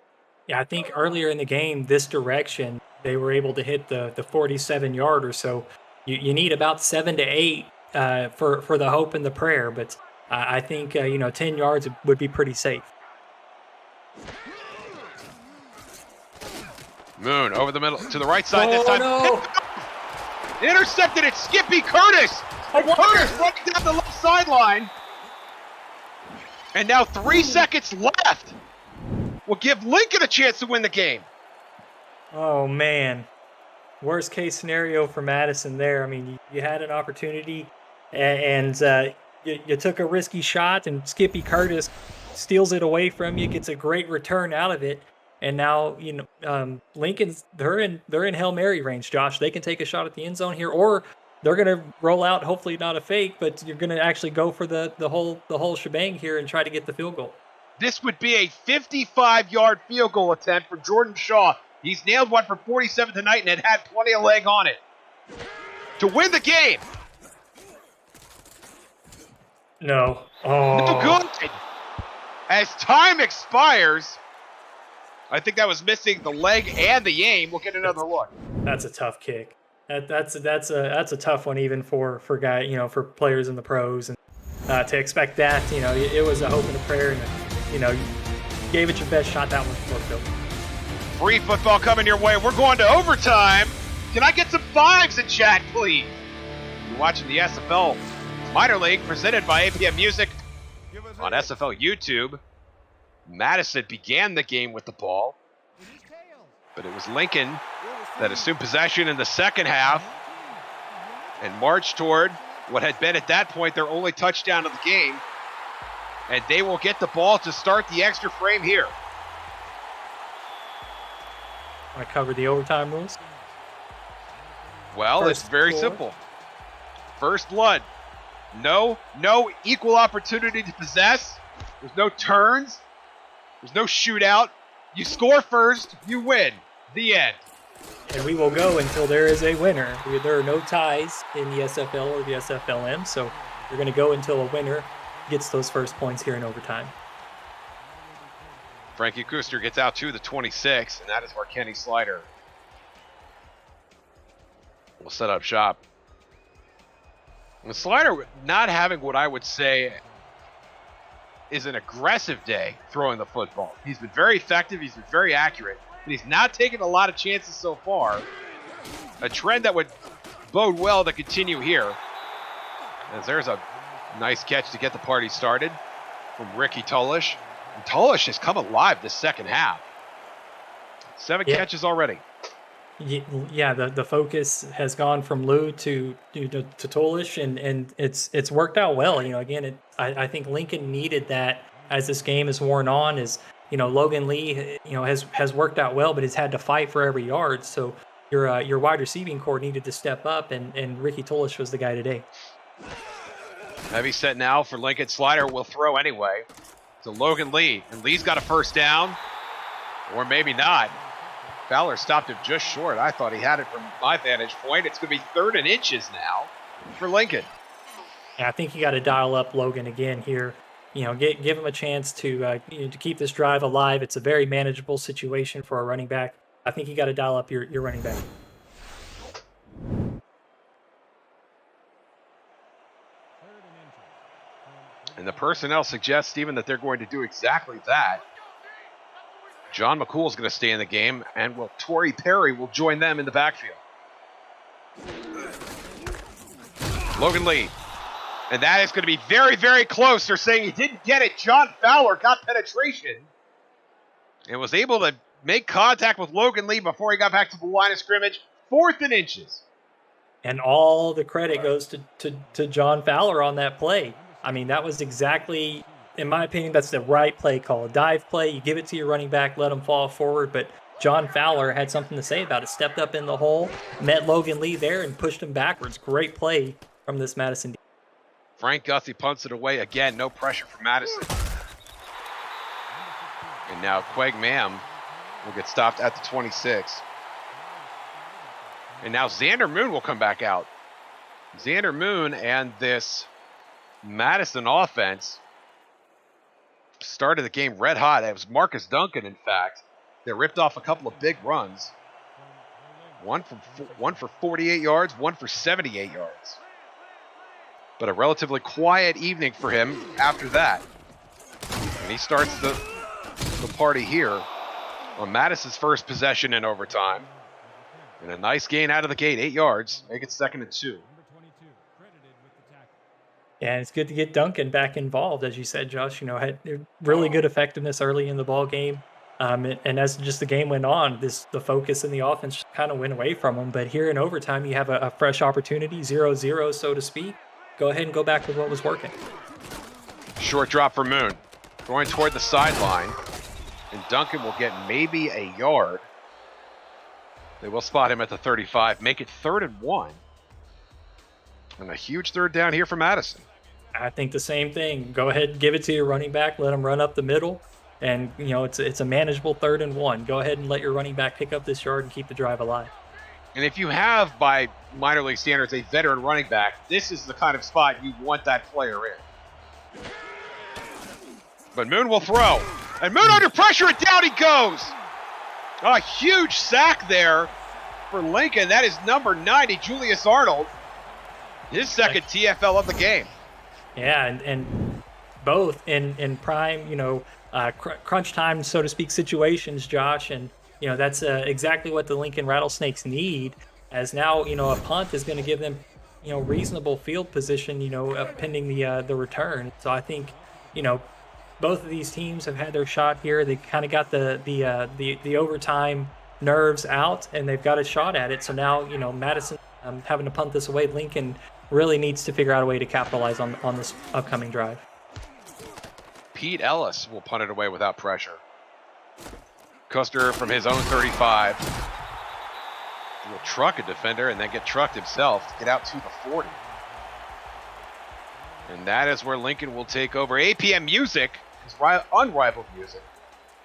Yeah, I think earlier in the game, this direction, they were able to hit the 47-yard or so. You need about 7 to 8 for the hope and the prayer, but I think, you know, 10 yards would be pretty safe. Moon over the middle to the right side this time. No. Intercepted it, Skippy Curtis. Curtis running down the left sideline. And now 3 seconds left will give Lincoln a chance to win the game. Oh, man. Worst case scenario for Madison there. I mean, you had an opportunity and you took a risky shot, and Skippy Curtis steals it away from you, gets a great return out of it. And now, you know, Lincoln's they're in Hail Mary range, Josh. They can take a shot at the end zone here, or they're going to roll out, hopefully not a fake, but you're going to actually go for the whole shebang here and try to get the field goal. This would be a 55-yard field goal attempt for Jordan Shaw. He's nailed one for 47 tonight, and it had plenty of leg on it to win the game. No. Oh. No good. As time expires, I think that was missing the leg and the aim. We'll get another look. That's a tough kick. That's a tough one even for for players in the pros, and to expect that, it was a hope and a prayer, and you gave it your best shot. That one worked out. Free football coming your way. We're going to overtime. Can I get some fives in chat, please? You're watching the SFL Minor League presented by APM Music on SFL YouTube. Madison began the game with the ball, but it was Lincoln that assumed possession in the second half and marched toward what had been at that point their only touchdown of the game. And they will get the ball to start the extra frame here. Want to cover the overtime rules? Well, it's very simple. First blood. No equal opportunity to possess. There's no turns. There's no shootout. You score first, you win. The end. And we will go until there is a winner. There are no ties in the SFL or the SFLm, so we're going to go until a winner gets those first points here in overtime. Frankie Kuster gets out to the 26, and that is where Kenny Slider will set up shop. And Slider not having what I would say is an aggressive day throwing the football. He's been very effective, he's been very accurate, but he's not taken a lot of chances so far. A trend that would bode well to continue here. As there's a nice catch to get the party started from Ricky Tulish. And Tulish has come alive this second half. 7 catches already. Yeah, the focus has gone from Lou to Tulish, and it's worked out well. Again, I think Lincoln needed that as this game has worn on. Is Logan Lee has worked out well, but has had to fight for every yard. So your wide receiving core needed to step up, and Ricky Tulish was the guy today. Heavy set now for Lincoln. Slider will throw anyway to Logan Lee, and Lee's got a first down, or maybe not. Fowler stopped him just short. I thought he had it from my vantage point. It's going to be 3rd and inches now for Lincoln. Yeah, I think you got to dial up Logan again here. Give him a chance to keep this drive alive. It's a very manageable situation for a running back. I think you got to dial up your running back. And the personnel suggests, Stephen, that they're going to do exactly that. John McCool is going to stay in the game, and Torrey Perry will join them in the backfield. Logan Lee. And that is going to be very, very close. They're saying he didn't get it. John Fowler got penetration and was able to make contact with Logan Lee before he got back to the line of scrimmage. 4th and inches. And all the credit goes to John Fowler on that play. I mean, that was exactly, in my opinion, that's the right play call. A dive play, you give it to your running back, let him fall forward. But John Fowler had something to say about it. Stepped up in the hole, met Logan Lee there, and pushed him backwards. Great play from this Madison defense. Frank Gussy punts it away again. No pressure from Madison. And now Quag Mam will get stopped at the 26. And now Xander Moon will come back out. Xander Moon and this Madison offense started the game red hot. It was Marcus Duncan, in fact, that ripped off a couple of big runs. One for 48 yards, one for 78 yards. But a relatively quiet evening for him after that. And he starts the party here on Madison's first possession in overtime. And a nice gain out of the gate, 8 yards. Make it 2nd and 2. Yeah, it's good to get Duncan back involved, as you said, Josh. Had really good effectiveness early in the ball game. And as just the game went on, the focus in the offense kind of went away from him. But here in overtime, you have a fresh opportunity, 0-0, so to speak. Go ahead and go back with what was working. Short drop for Moon. Going toward the sideline. And Duncan will get maybe a yard. They will spot him at the 35. Make it 3rd and 1. And a huge 3rd down here for Madison. I think the same thing. Go ahead and give it to your running back. Let him run up the middle. And, it's a manageable 3rd and 1. Go ahead and let your running back pick up this yard and keep the drive alive. And if you have, by minor league standards, a veteran running back, this is the kind of spot you want that player in. But Moon will throw. And Moon under pressure, and down he goes. A huge sack there for Lincoln. That is number 90, Julius Arnold. His second TFL of the game. Yeah, and both in prime, crunch time, so to speak, situations, Josh. And, that's exactly what the Lincoln Rattlesnakes need, as now, a punt is going to give them, reasonable field position, pending the return. So I think, both of these teams have had their shot here. They kind of got the overtime nerves out, and they've got a shot at it. So now, Madison having to punt this away. Lincoln really needs to figure out a way to capitalize on this upcoming drive. Pete Ellis will punt it away without pressure. Custer from his own 35 will truck a defender and then get trucked himself to get out to the 40. And that is where Lincoln will take over. APM Music is unrivaled music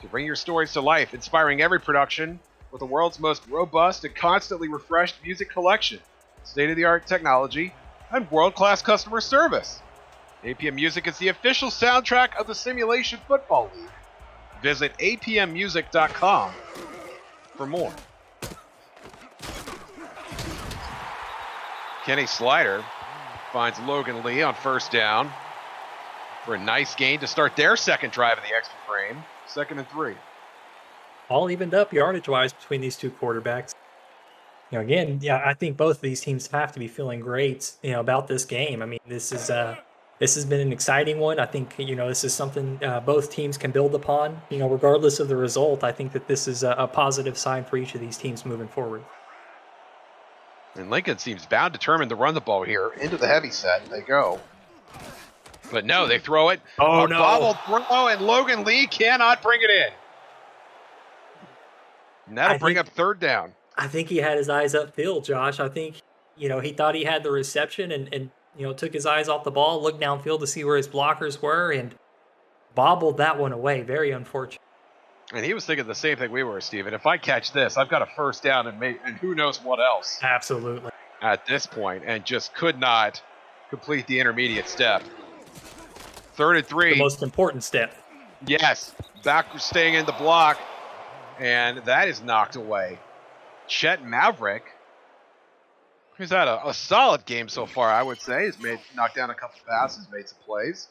to bring your stories to life, inspiring every production with the world's most robust and constantly refreshed music collection, state-of-the-art technology, and world-class customer service. APM Music is the official soundtrack of the Simulation Football League. Visit apmmusic.com for more. Kenny Slider finds Logan Lee on first down for a nice gain to start their second drive of the extra frame. 2nd and 3. All evened up yardage-wise between these two quarterbacks. Again, I think both of these teams have to be feeling great, about this game. I mean, this has been an exciting one. I think, this is something both teams can build upon, regardless of the result. I think that this is a positive sign for each of these teams moving forward. And Lincoln seems bound determined to run the ball here. Into the heavy set they go. But no, they throw it. Oh, no. Bobble throw, and Logan Lee cannot bring it in. And that'll bring up 3rd down. I think he had his eyes upfield, Josh. I think, he thought he had the reception and took his eyes off the ball, looked downfield to see where his blockers were, and bobbled that one away. Very unfortunate. And he was thinking the same thing we were, Steven. If I catch this, I've got a first down and who knows what else. Absolutely. At this point, and just could not complete the intermediate step. 3rd and 3. The most important step. Yes. Back staying in the block. And that is knocked away. Chet Maverick, who's had a solid game so far, I would say. He's knocked down a couple passes, made some plays.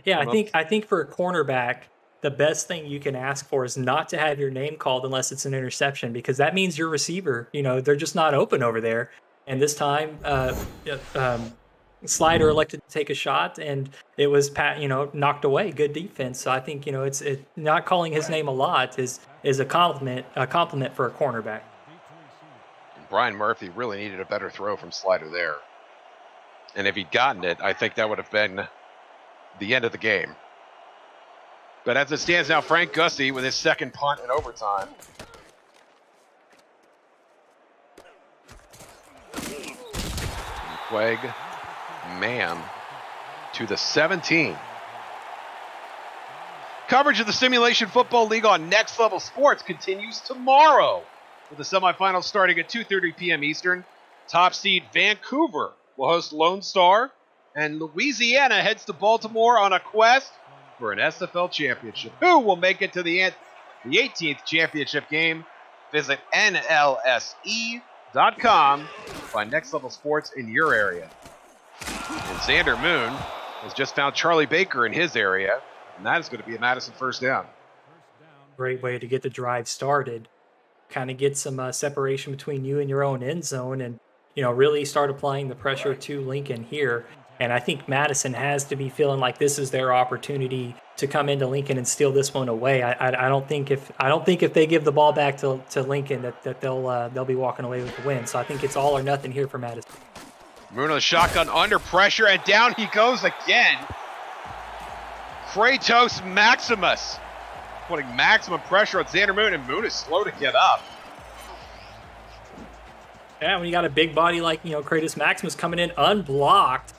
Yeah, I think for a cornerback, the best thing you can ask for is not to have your name called unless it's an interception, because that means your receiver, they're just not open over there. And this time, Slider elected to take a shot, and it was knocked away. Good defense. So I think it's not calling his name a lot is a compliment for a cornerback. Brian Murphy really needed a better throw from Slider there, and if he'd gotten it, I think that would have been the end of the game. But as it stands now, Frank Gussie with his second punt in overtime. Quag Mam to the 17. Coverage of the Simulation Football League on Next Level Sports continues tomorrow, with the semifinals starting at 2:30 p.m. Eastern. Top seed Vancouver will host Lone Star, and Louisiana heads to Baltimore on a quest for an SFL championship. Who will make it to the 18th championship game? Visit NLSE.com to find Next Level Sports in your area. And Xander Moon has just found Charlie Baker in his area, and that is going to be a Madison first down. Great way to get the drive started. Kind of get some separation between you and your own end zone, and really start applying the pressure to Lincoln here. And I think Madison has to be feeling like this is their opportunity to come into Lincoln and steal this one away. I don't think if they give the ball back to Lincoln that they'll be walking away with the win. So I think it's all or nothing here for Madison. Moon on the shotgun under pressure, and down he goes again. Kratos Maximus putting maximum pressure on Xander Moon, and Moon is slow to get up. Yeah, when you got a big body like Kratos Maximus coming in unblocked,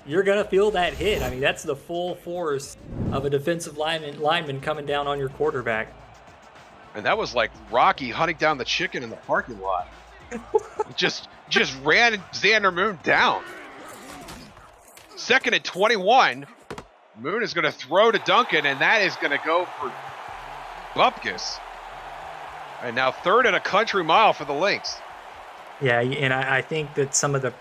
you're gonna feel that hit. I mean, that's the full force of a defensive lineman coming down on your quarterback. And that was like Rocky hunting down the chicken in the parking lot. just ran Xander Moon down. 2nd and 21. Moon is going to throw to Duncan, and that is going to go for Bupkis. And now third and a country mile for the Lynx. Yeah, and I think that some of the,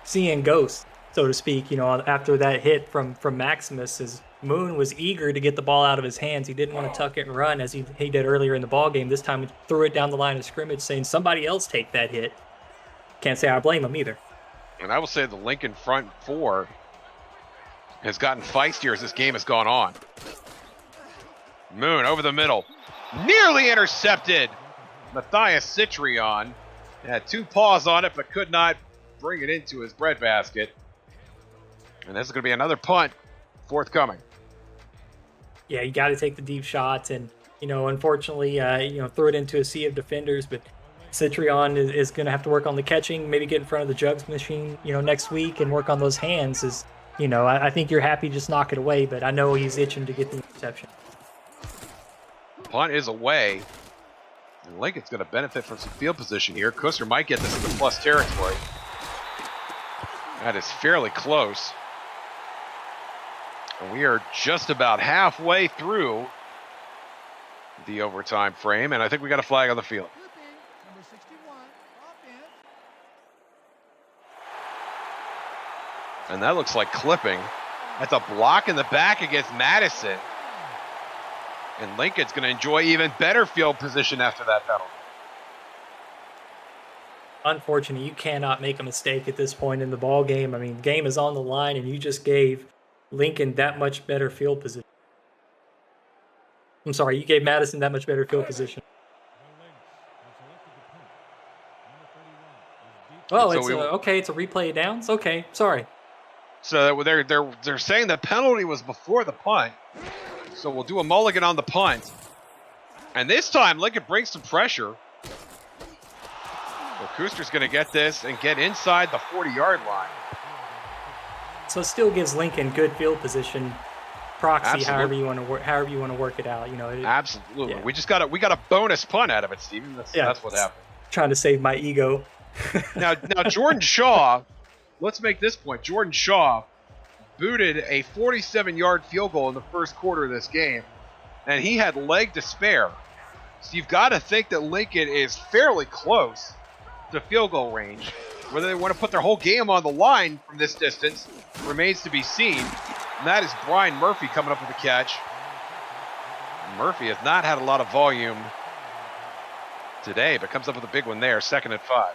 seeing ghosts, so to speak, after that hit from Maximus, his Moon was eager to get the ball out of his hands. He didn't want to tuck it and run as he did earlier in the ball game. This time he threw it down the line of scrimmage, saying somebody else take that hit. Can't say I blame him either. And I will say the Lincoln front four has gotten feistier as this game has gone on. Moon over the middle. Nearly intercepted. Matthias Citrion had two paws on it, but could not bring it into his breadbasket. And this is going to be another punt forthcoming. Yeah, you got to take the deep shots, and unfortunately, throw it into a sea of defenders. But Citrion is going to have to work on the catching, maybe get in front of the jugs machine, next week, and work on those hands. I think you're happy just knock it away, but I know he's itching to get the interception. Punt is away. And Lincoln's going to benefit from some field position here. Kuster might get this into plus territory. That is fairly close. And we are just about halfway through the overtime frame, and I think we got a flag on the field. And that looks like clipping. That's a block in the back against Madison. And Lincoln's going to enjoy even better field position after that penalty. Unfortunately, you cannot make a mistake at this point in the ball game. I mean, the game is on the line, and you just gave Lincoln that much better field position. I'm sorry, you gave Madison that much better field position. Oh, it's okay. It's a replay of downs. Okay, sorry. So they're saying the penalty was before the punt. So we'll do a mulligan on the punt. And this time, Lincoln brings some pressure. Well, Kuster's going to get this and get inside the 40-yard line. So it still gives Lincoln good field position, proxy, Absolutely. however you want to work it out. Absolutely. Yeah. We got a bonus punt out of it, Steven. That's what happened. Trying to save my ego. Now Jordan Shaw, let's make this point. Jordan Shaw booted a 47-yard field goal in the first quarter of this game, and he had leg to spare. So you've got to think that Lincoln is fairly close to field goal range. Whether they want to put their whole game on the line from this distance remains to be seen. And that is Brian Murphy coming up with a catch. Murphy has not had a lot of volume today, but comes up with a big one there, 2nd and 5.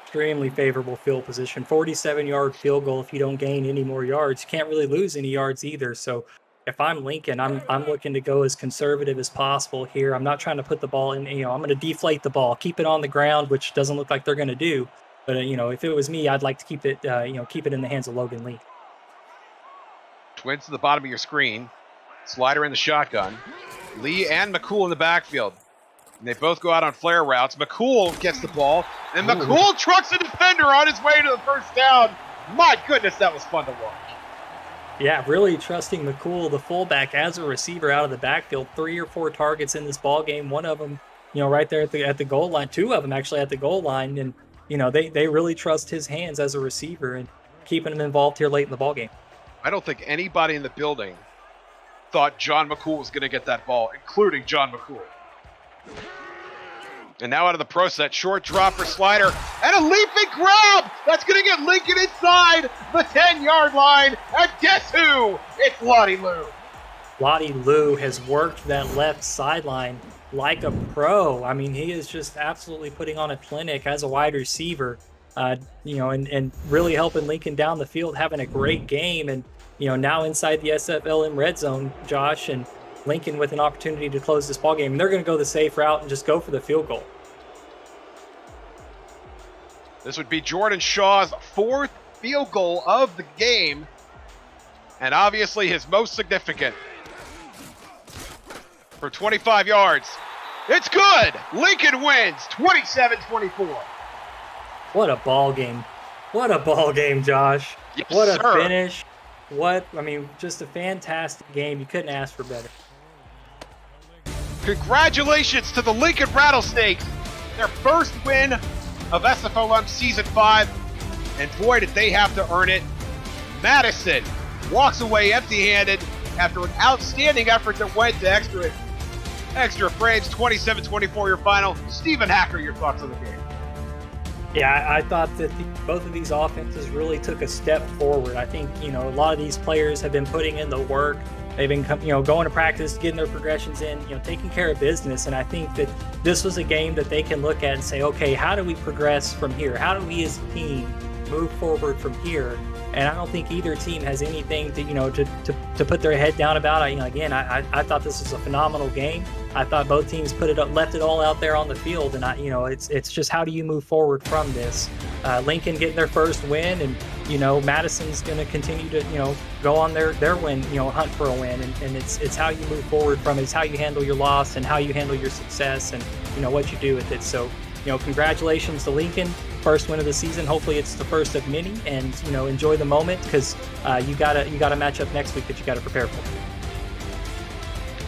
Extremely favorable field position. 47-yard field goal. If you don't gain any more yards, you can't really lose any yards either. So if I'm Lincoln, I'm looking to go as conservative as possible here. I'm not trying to put the ball in. I'm going to deflate the ball, keep it on the ground, which doesn't look like they're going to do. But if it was me, I'd like to keep it in the hands of Logan Lee. Twins to the bottom of your screen. Slider in the shotgun. Lee and McCool in the backfield. And they both go out on flare routes. McCool gets the ball, and McCool trucks a defender on his way to the first down. My goodness, that was fun to watch. Yeah, really trusting McCool, the fullback, as a receiver out of the backfield. 3 or 4 targets in this ball game. One of them, right there at the goal line. 2 of them actually at the goal line, and they really trust his hands as a receiver and keeping him involved here late in the ball game. I don't think anybody in the building thought John McCool was going to get that ball, including John McCool. And now out of the pro set, short drop for Slider, and a leaping grab! That's going to get Lincoln inside the 10-yard line, and guess who? It's Lottie Lou. Lottie Lou has worked that left sideline like a pro. I mean, he is just absolutely putting on a clinic as a wide receiver, and really helping Lincoln down the field, having a great game. And, now inside the SFLm red zone, Josh, and Lincoln with an opportunity to close this ball game. And they're going to go the safe route and just go for the field goal. This would be Jordan Shaw's 4th field goal of the game, and obviously his most significant. For 25 yards. It's good! Lincoln wins 27-24. What a ball game. What a ball game, Josh. Yes, what a sir. finish. Just a fantastic game. You couldn't ask for better. Congratulations to the Lincoln Rattlesnakes. Their first win of SFLm Season 5. And boy, did they have to earn it. Madison walks away empty-handed after an outstanding effort that went to extra frames. 27-24 your final. Stephen Hacker, your thoughts on the game? Yeah, I thought that both of these offenses really took a step forward. I think, a lot of these players have been putting in the work. They've been, going to practice, getting their progressions in, taking care of business. And I think that this was a game that they can look at and say, okay, how do we progress from here? How do we as a team move forward from here? And I don't think either team has anything to put their head down about. I thought this was a phenomenal game. I thought both teams left it all out there on the field, and it's just how do you move forward from this? Lincoln getting their first win, and Madison's going to continue to go on their win, hunt for a win, and it's how you move forward from it. It's how you handle your loss and how you handle your success, and what you do with it. So congratulations to Lincoln. First win of the season. Hopefully it's the first of many, and enjoy the moment, because you got a matchup next week that you got to prepare for.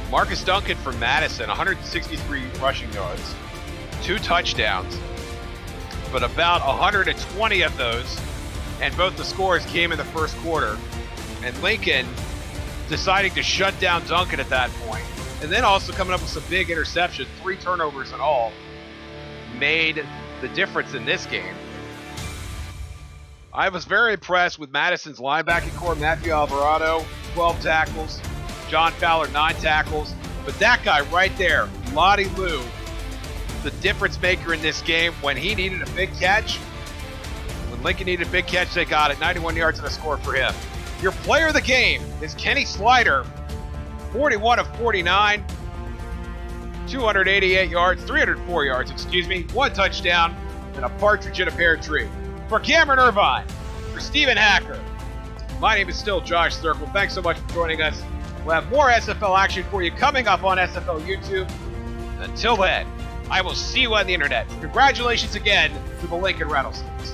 Marcus Duncan from Madison, 163 rushing yards, 2 touchdowns, but about 120 of those, and both the scores came in the first quarter. And Lincoln deciding to shut down Duncan at that point, and then also coming up with some big interceptions, 3 turnovers in all, made the difference in this game. I was very impressed with Madison's linebacking core. Matthew Alvarado, 12 tackles. John Fowler, 9 tackles. But that guy right there, Lottie Lou, the difference maker in this game. When he needed a big catch, when Lincoln needed a big catch, they got it. 91 yards and a score for him. Your player of the game is Kenny Slider, 41 of 49. 288 yards, 304 yards, 1 touchdown, and a partridge in a pear tree. For Cameron Irvine, for Stephen Hacker, my name is still Josh Circle. Thanks so much for joining us. We'll have more SFL action for you coming up on SFL YouTube. Until then, I will see you on the internet. Congratulations again to the Lincoln Rattlesnakes.